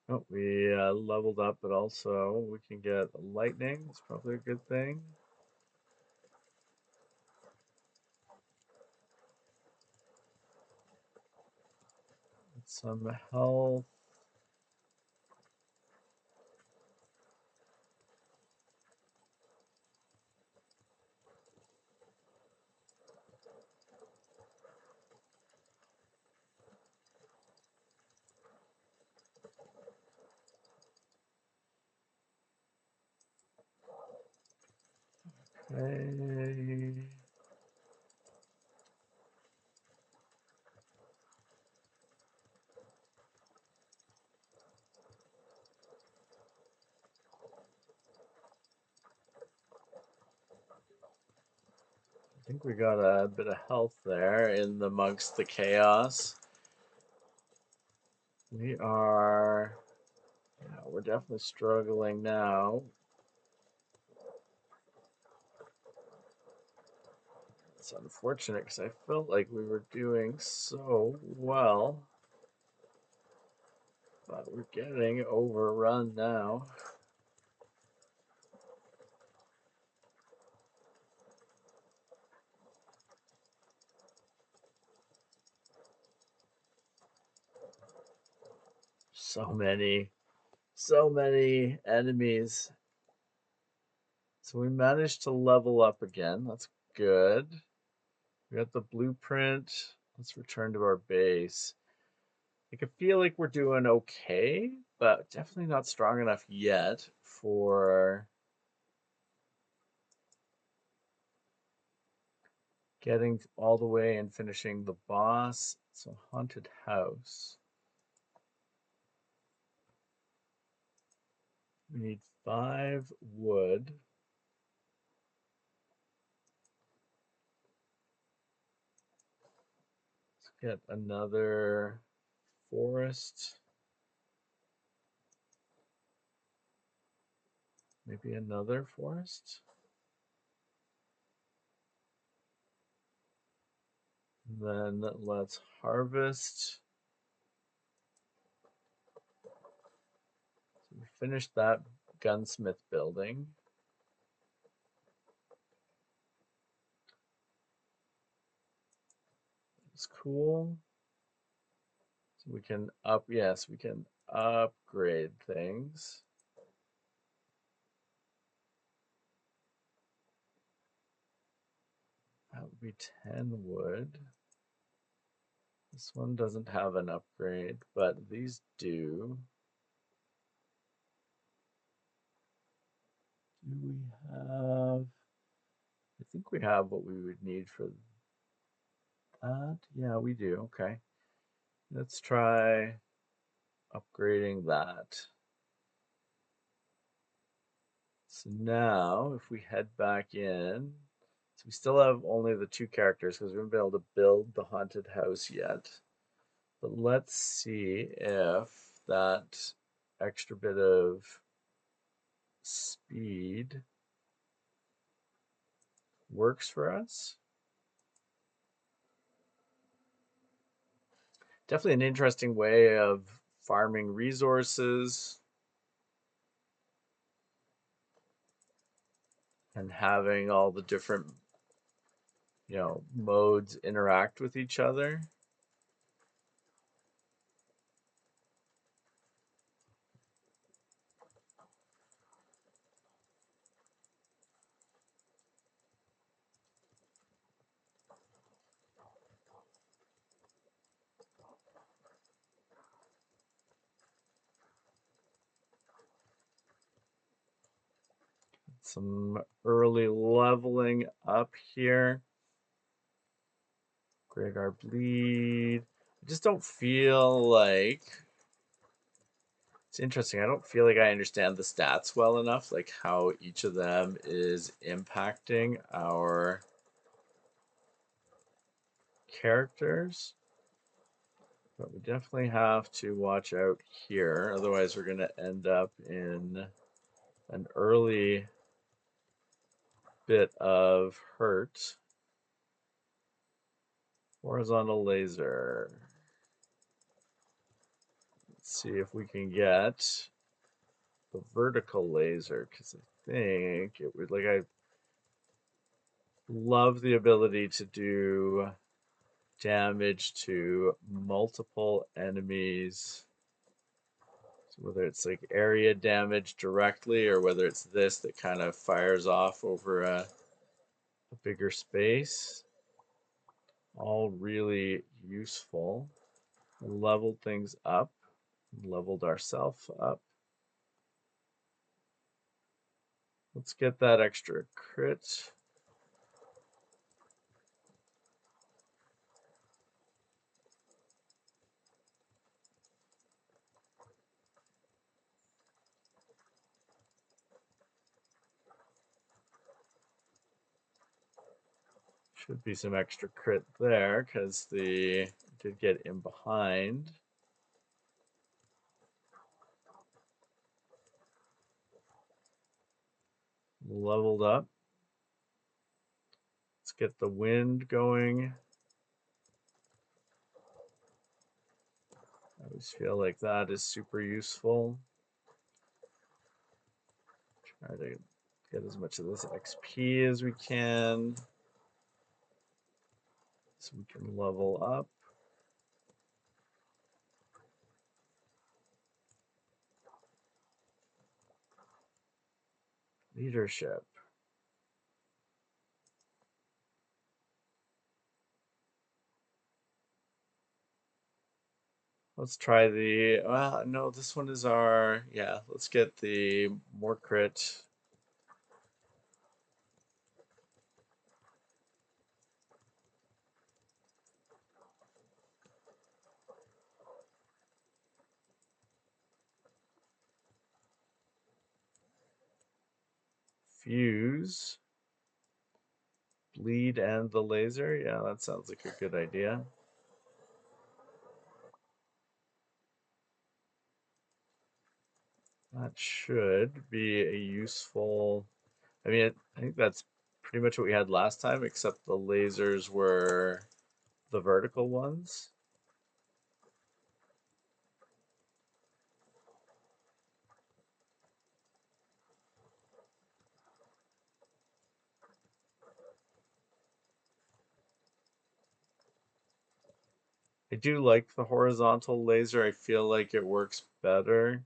Oh, we leveled up, but also we can get lightning. It's probably a good thing. Some health. Okay. I think we got a bit of health there in amongst the chaos. We are, yeah, we're definitely struggling now. It's unfortunate because I felt like we were doing so well, but we're getting overrun now. So many enemies. So we managed to level up again. That's good. We got the blueprint. Let's return to our base. I can feel like we're doing okay, but definitely not strong enough yet for getting all the way and finishing the boss. So haunted house. We need 5 wood. Let's get another forest. Maybe another forest. Then let's harvest. So we finished that gunsmith building. It's cool. So we can yes, we can upgrade things. That would be 10 wood. This one doesn't have an upgrade, but these do. Do we have? I think we have what we would need for that. Yeah, we do. Okay. Let's try upgrading that. So now, if we head back in, so we still have only the 2 characters because we haven't been able to build the haunted house yet. But let's see if that extra bit of speed works for us. Definitely an interesting way of farming resources and having all the different, modes interact with each other. Some early leveling up here. Upgrade our bleed. I just don't feel like it's interesting. I don't feel like I understand the stats well enough, like how each of them is impacting our characters. But we definitely have to watch out here. Otherwise, we're going to end up in an early bit of hurt. Horizontal laser. Let's see if we can get the vertical laser, because I think it would, like, I love the ability to do damage to multiple enemies. So whether it's like area damage directly or whether it's this that kind of fires off over a bigger space, all really useful. Leveled things up, leveled ourselves up. Let's get that extra crit. Should be some extra crit there because the did get in behind. Leveled up. Let's get the wind going. I always feel like that is super useful. Try to get as much of this XP as we can so we can level up. Leadership. Let's try the, no, this one is our, yeah, let's get the more crit. Fuse. Bleed and the laser. Yeah, that sounds like a good idea. That should be a useful, I mean, I think that's pretty much what we had last time, except the lasers were the vertical ones. I do like the horizontal laser. I feel like it works better.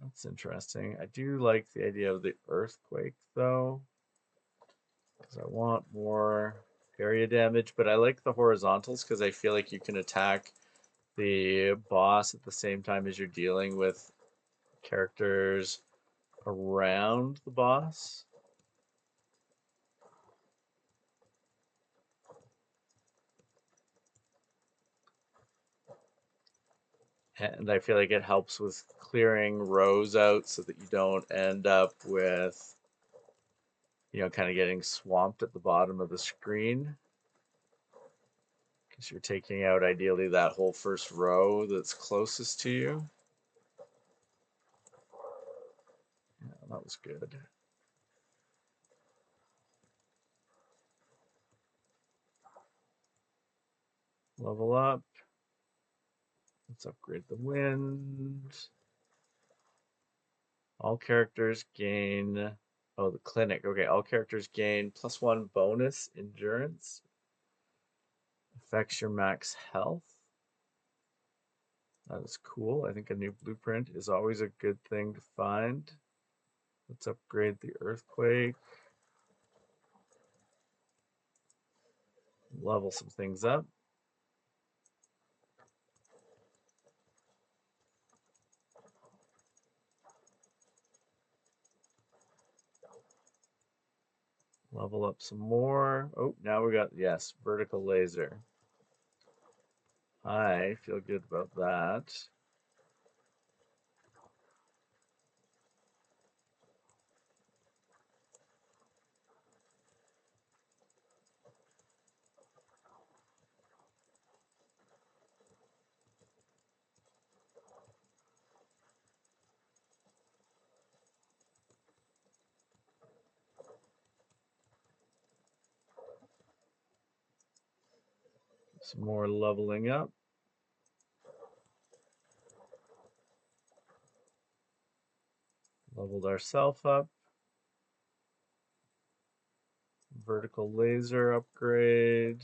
That's interesting. I do like the idea of the earthquake though, because I want more area damage, but I like the horizontals because I feel like you can attack the boss at the same time as you're dealing with characters around the boss. And I feel like it helps with clearing rows out so that you don't end up with, kind of getting swamped at the bottom of the screen. Because you're taking out ideally that whole first row that's closest to you. Yeah, that was good. Level up. Let's upgrade the wind. All characters gain. Oh, the clinic. Okay, all characters gain +1 bonus endurance. Affects your max health. That is cool. I think a new blueprint is always a good thing to find. Let's upgrade the earthquake. Level some things up. Level up some more. Oh, now we got, yes, vertical laser. I feel good about that. Some more leveling up. Leveled ourselves up. Vertical laser upgrade.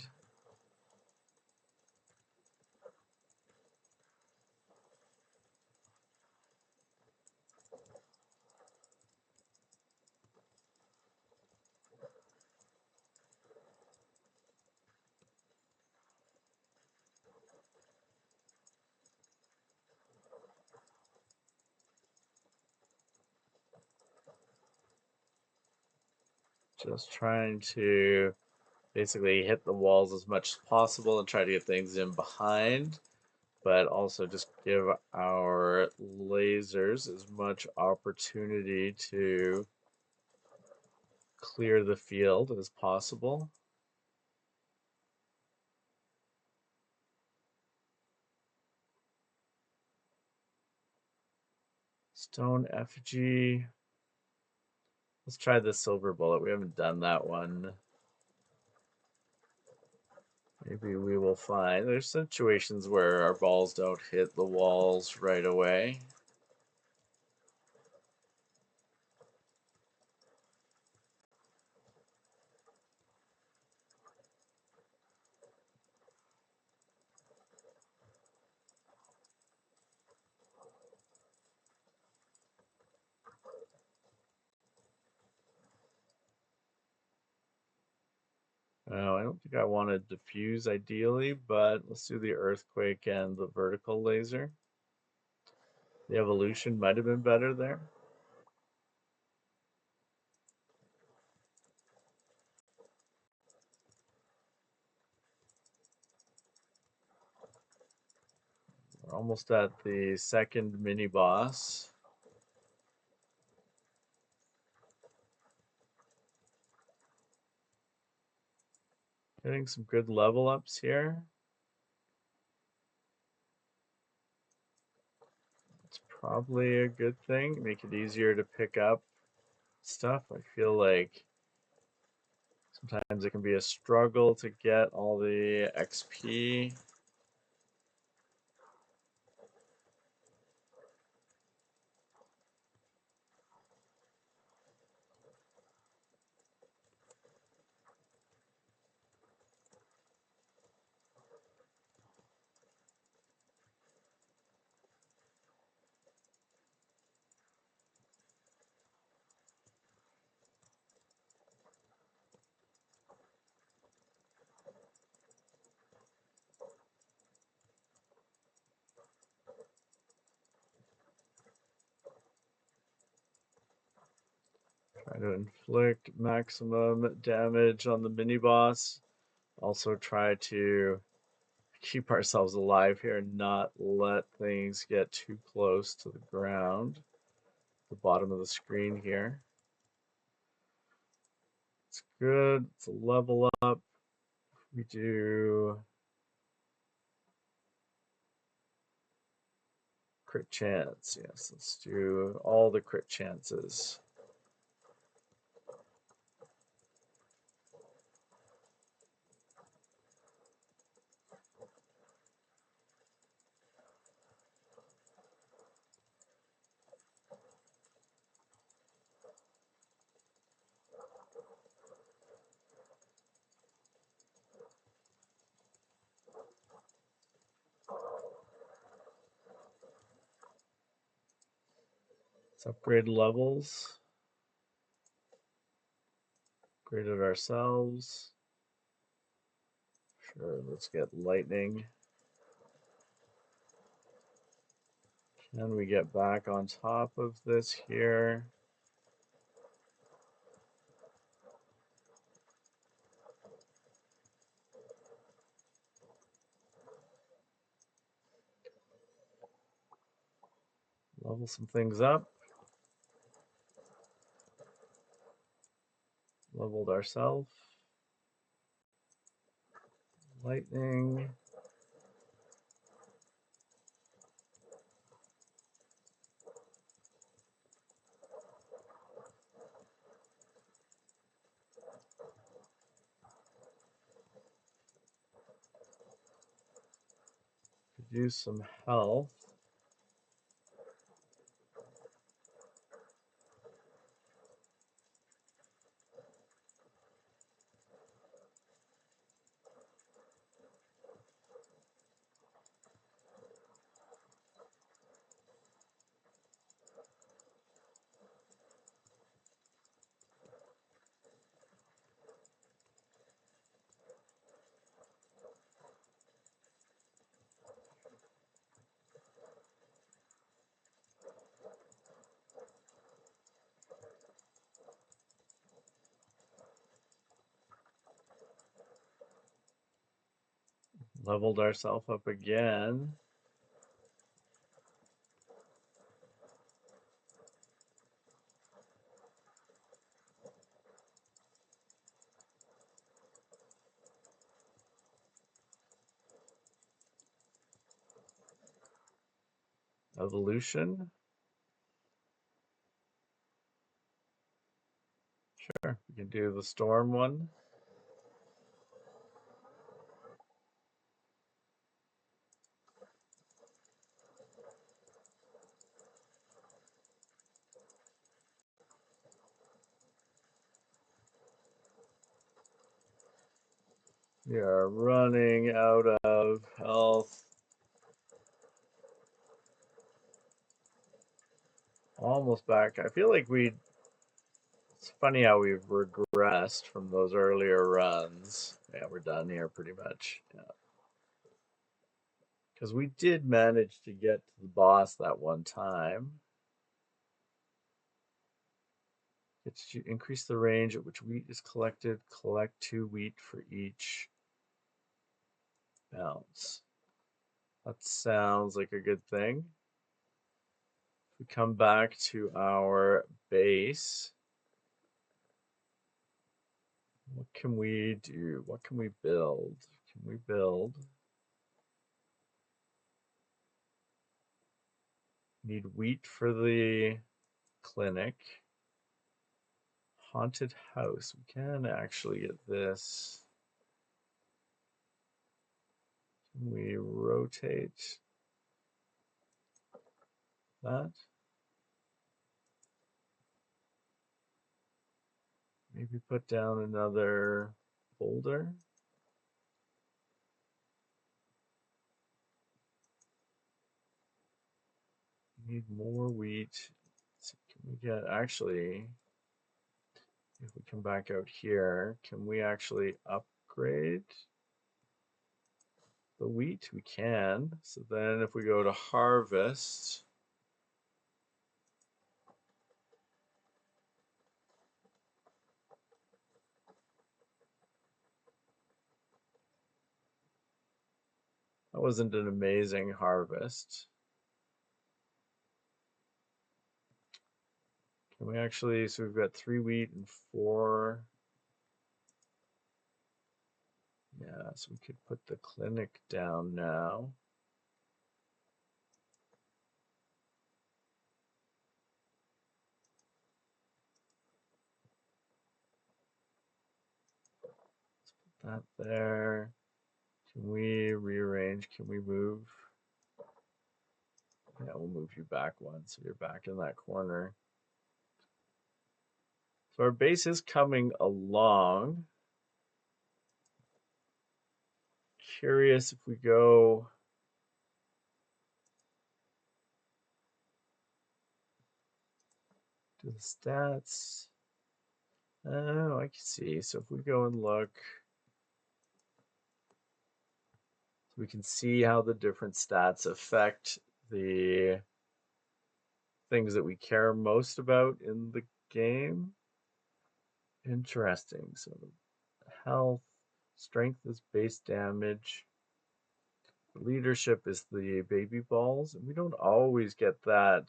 Just trying to basically hit the walls as much as possible and try to get things in behind, but also just give our lasers as much opportunity to clear the field as possible. Stone effigy. Let's try the silver bullet. We haven't done that one. Maybe we will find there's situations where our balls don't hit the walls right away. Oh, I don't think I want to diffuse ideally, but let's do the earthquake and the vertical laser. The evolution might have been better there. We're almost at the second mini boss. Getting some good level ups here. It's probably a good thing. Make it easier to pick up stuff. I feel like sometimes it can be a struggle to get all the XP. Try to inflict maximum damage on the mini boss. Also try to keep ourselves alive here and not let things get too close to the ground. The bottom of the screen here. It's good. It's a level up. We do crit chance. Yes, let's do all the crit chances. Let's upgrade levels. Upgraded ourselves. Sure, let's get lightning. Can we get back on top of this here? Level some things up. Leveled ourselves. Lightning. do some health. Leveled ourselves up again. Evolution. Sure, we can do the storm one. We are running out of health. Almost back. I feel like it's funny how we've regressed from those earlier runs. Yeah, we're done here pretty much. Yeah. Because we did manage to get to the boss that one time. It's to increase the range at which wheat is collected. Collect 2 wheat for each bounce. That sounds like a good thing. If we come back to our base, what can we do? What can we build? Can we build? Need wheat for the clinic. Haunted house. We can actually get this. Can we rotate that? Maybe put down another boulder. Need more wheat. So can we get actually, if we come back out here, can we actually upgrade the wheat? We can. So then if we go to harvest, that wasn't an amazing harvest. Can we actually, so we've got 3 wheat and 4. Yeah, so we could put the clinic down now. Let's put that there. Can we rearrange? Can we move? Yeah, we'll move you back one so you're back in that corner. So our base is coming along. Curious if we go to the stats. Oh, I can see. So if we go and look, we can see how the different stats affect the things that we care most about in the game. Interesting. So health, strength is base damage. Leadership is the baby balls. And we don't always get that.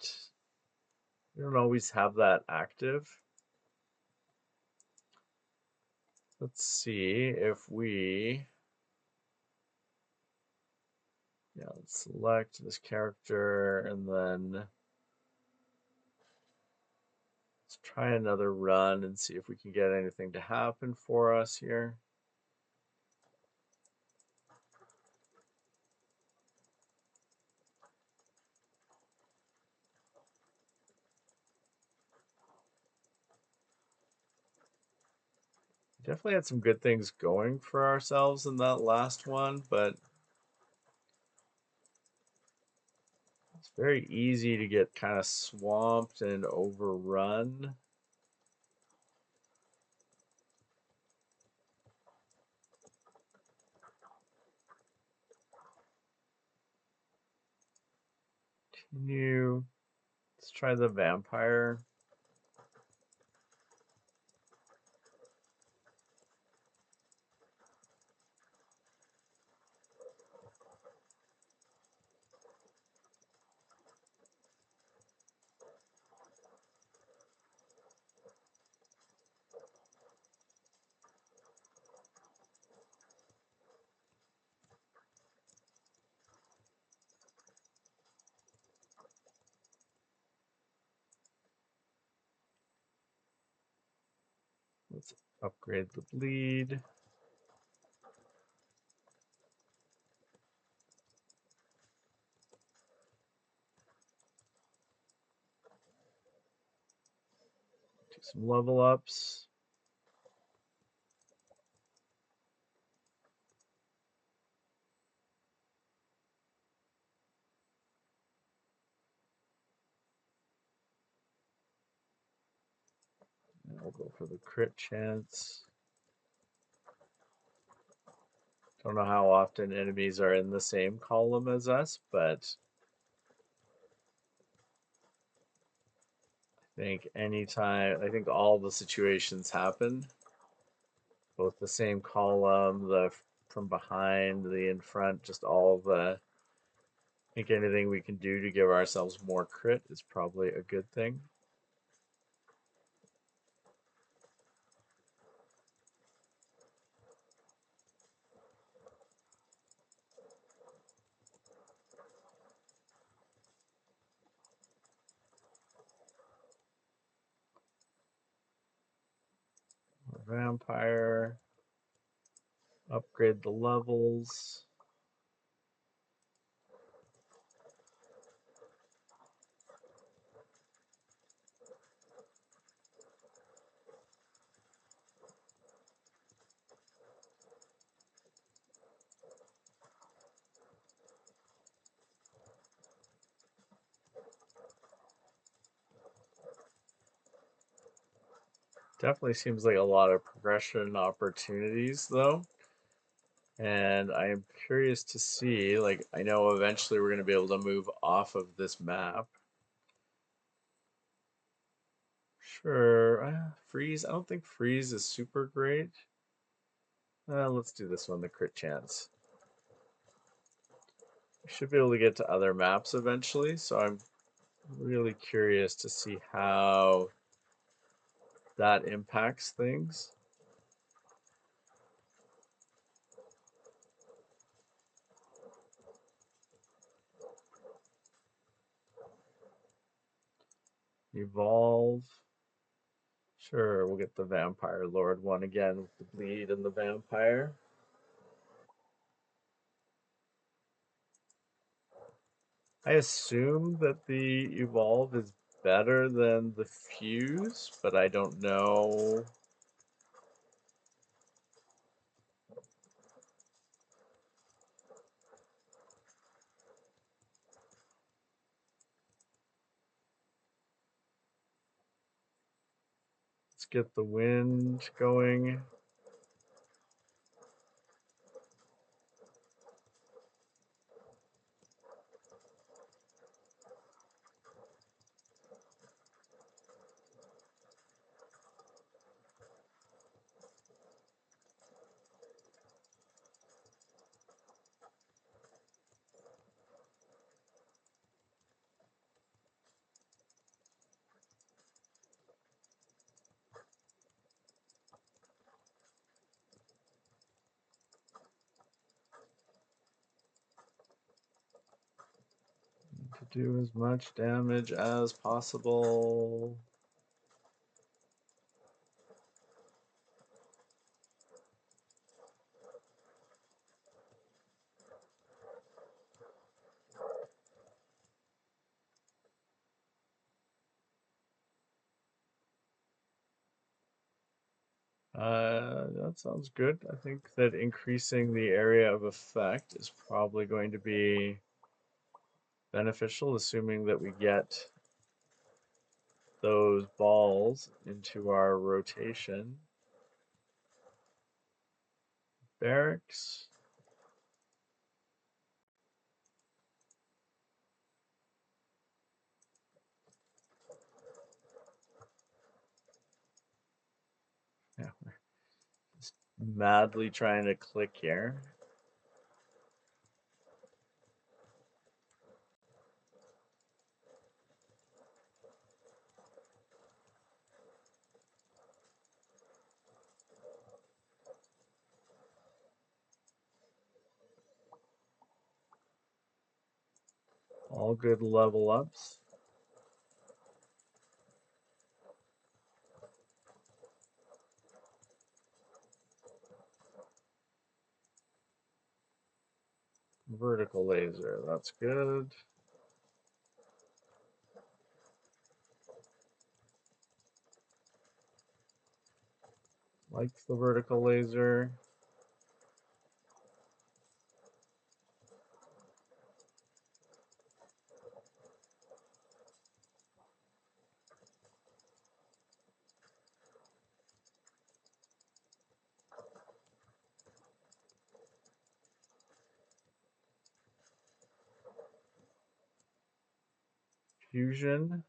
We don't always have that active. Let's see if we, yeah, let's select this character and then let's try another run and see if we can get anything to happen for us here. Definitely had some good things going for ourselves in that last one, but it's very easy to get kind of swamped and overrun. Continue. Let's try the vampire. Let's upgrade the bleed. Do some level ups. And we'll go for the crit chance. Don't know how often enemies are in the same column as us, but I think anytime, I think all the situations happen, both the same column, the from behind, the in front, just all the, I think anything we can do to give ourselves more crit is probably a good thing. Vampire, upgrade the levels. Definitely seems like a lot of progression opportunities though. And I am curious to see, like, I know eventually we're going to be able to move off of this map. Sure, freeze. I don't think freeze is super great. Let's do this one, the crit chance. We should be able to get to other maps eventually, so I'm really curious to see how that impacts things. Evolve. Sure, we'll get the Vampire Lord one again with the bleed and the vampire. I assume that the evolve is better than the fuse, but I don't know. Let's get the wind going. To do as much damage as possible. That sounds good. I think that increasing the area of effect is probably going to be beneficial, assuming that we get those balls into our rotation. Barracks. Yeah, we're just madly trying to click here. All good level ups. Vertical laser, that's good. Like the vertical laser. Fusion.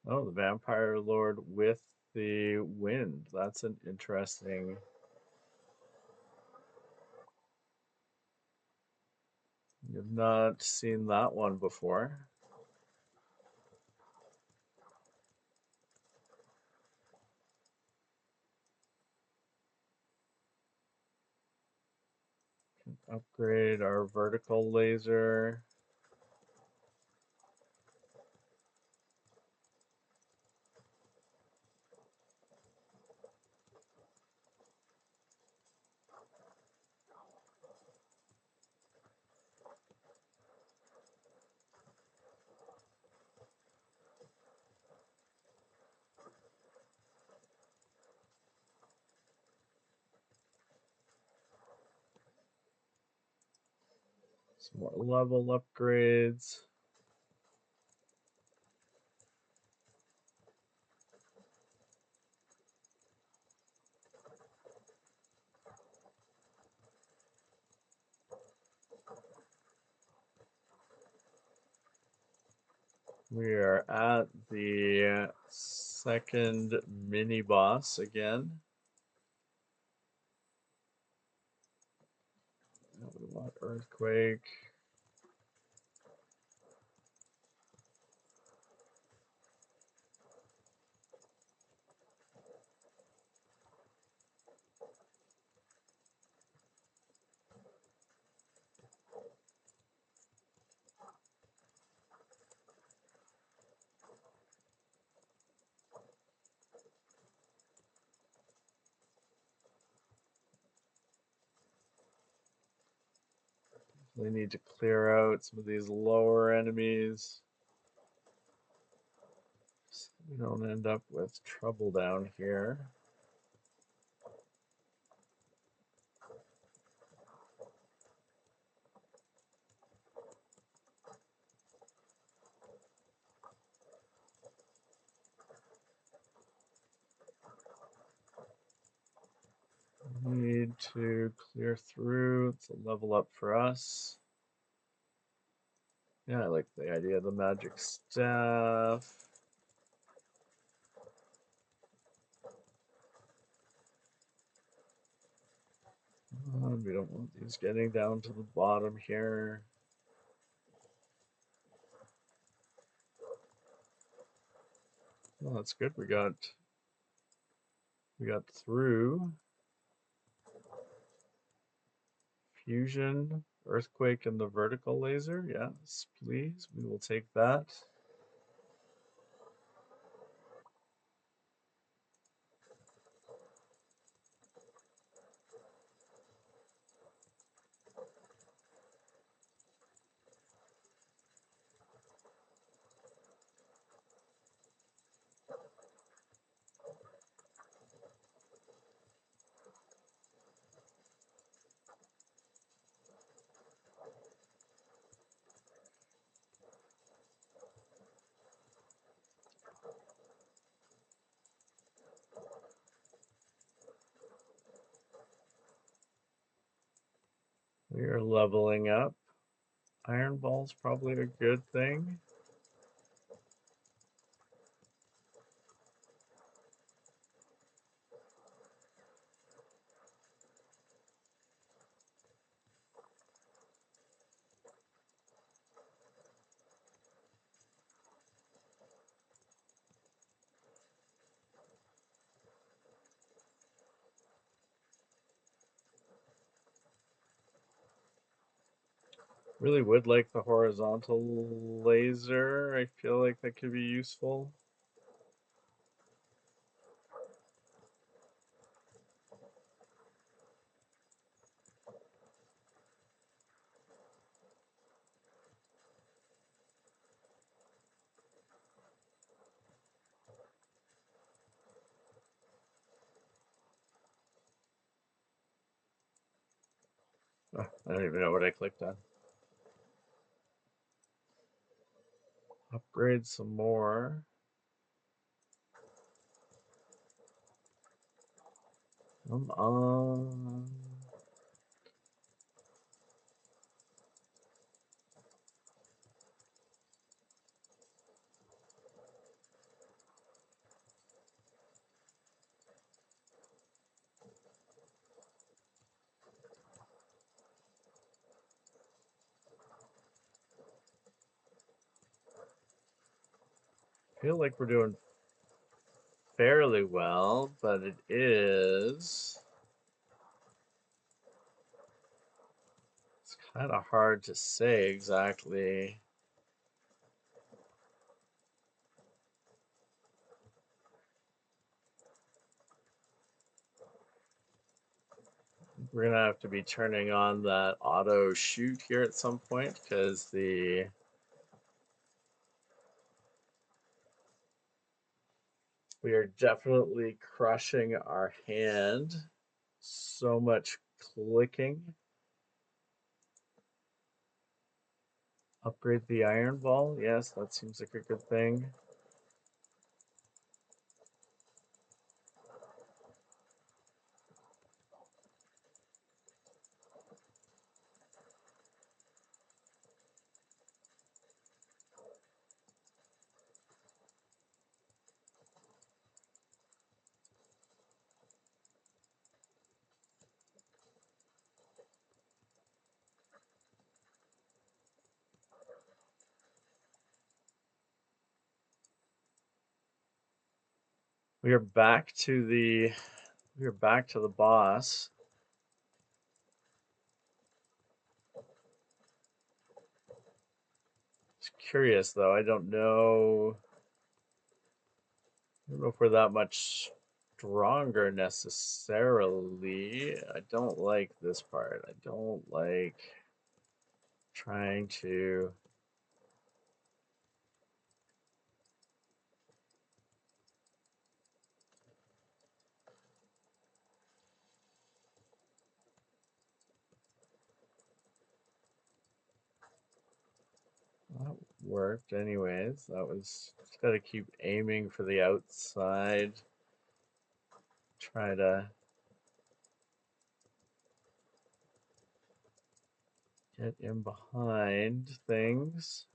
Oh, the Vampire Lord with the wind. That's an interesting. You've not seen that one before. Can upgrade our vertical laser. Some more level upgrades. We are at the second mini boss again. We want Earthquake. We need to clear out some of these lower enemies so we don't end up with trouble down here. Need to clear through. It's a level up for us. Yeah, I like the idea of the magic staff. We don't want these getting down to the bottom here. Well, that's good. We got through. Fusion, Earthquake, and the vertical laser. Yes, please. We will take that. We're leveling up. Iron Ball's probably a good thing. Really would like the horizontal laser. I feel like that could be useful. Oh, I don't even know what I clicked on. Upgrade some more. Come on. Feel like we're doing fairly well, but it is. It's kind of hard to say exactly. We're gonna have to be turning on that auto shoot here at some point because we are definitely crushing our hand. So much clicking. Upgrade the iron ball. Yes, that seems like a good thing. We are back to the boss. It's curious though. I don't know if we're that much stronger necessarily. I don't like this part. I don't like trying to. That worked anyways. That was just gotta keep aiming for the outside. Try to get in behind things.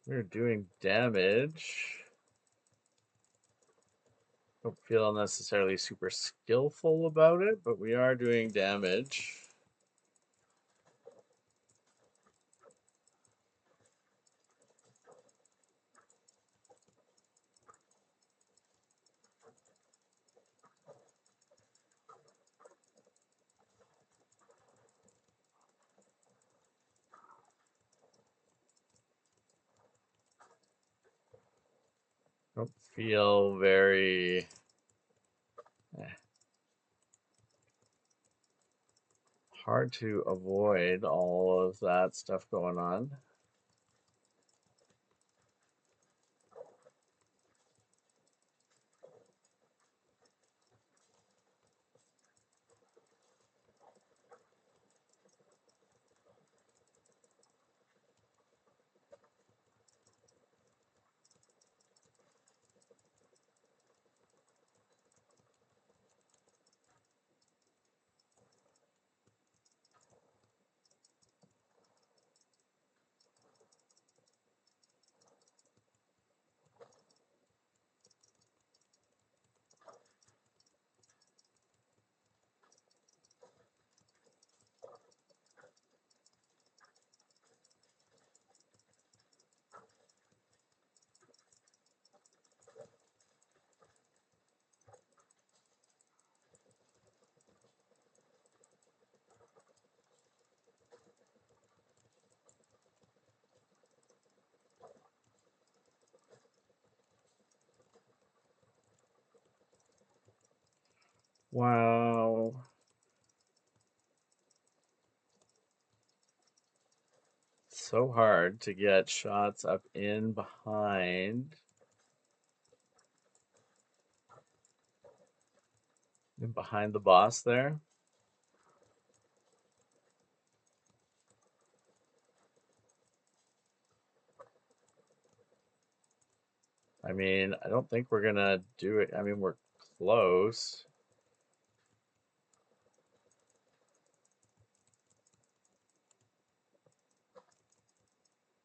We're doing damage. Don't feel necessarily super skillful about it, but we are doing damage. Don't feel very hard to avoid all of that stuff going on. Wow. So hard to get shots up in behind. In behind the boss there. I mean, I don't think we're gonna do it. I mean, we're close.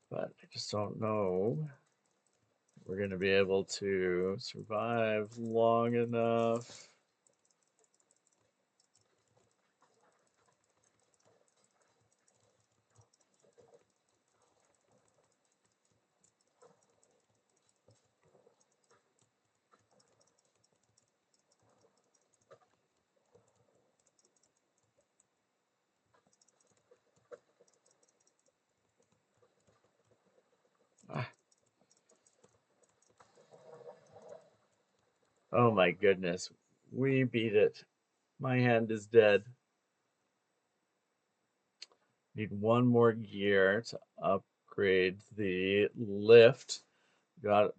But I just don't know we're gonna be able to survive long enough. Ah, oh my goodness. We beat it. My hand is dead. Need one more gear to upgrade the lift. Got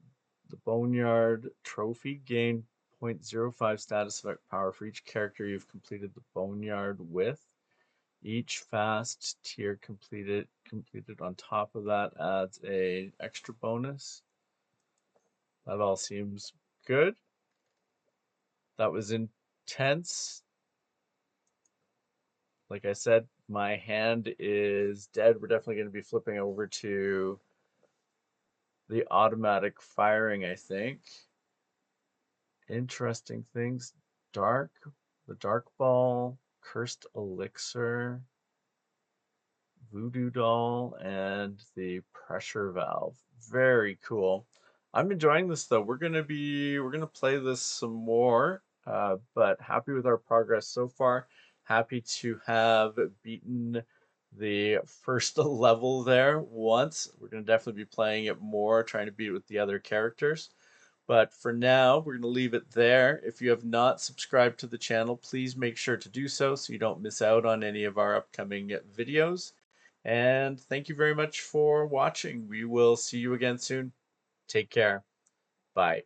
the Boneyard Trophy. Gain 0.05 status effect power for each character you've completed the Boneyard with. Each fast tier completed on top of that adds a extra bonus. That all seems good. That was intense. Like I said, my hand is dead. We're definitely going to be flipping over to the automatic firing, I think. Interesting things. Dark, the Dark Ball, Cursed Elixir, Voodoo Doll, and the Pressure Valve. Very cool. I'm enjoying this though. We're gonna play this some more, but happy with our progress so far. Happy to have beaten the first level there once. We're gonna definitely be playing it more, trying to beat it with the other characters. But for now, we're going to leave it there. If you have not subscribed to the channel, please make sure to do so so you don't miss out on any of our upcoming videos. And thank you very much for watching. We will see you again soon. Take care. Bye.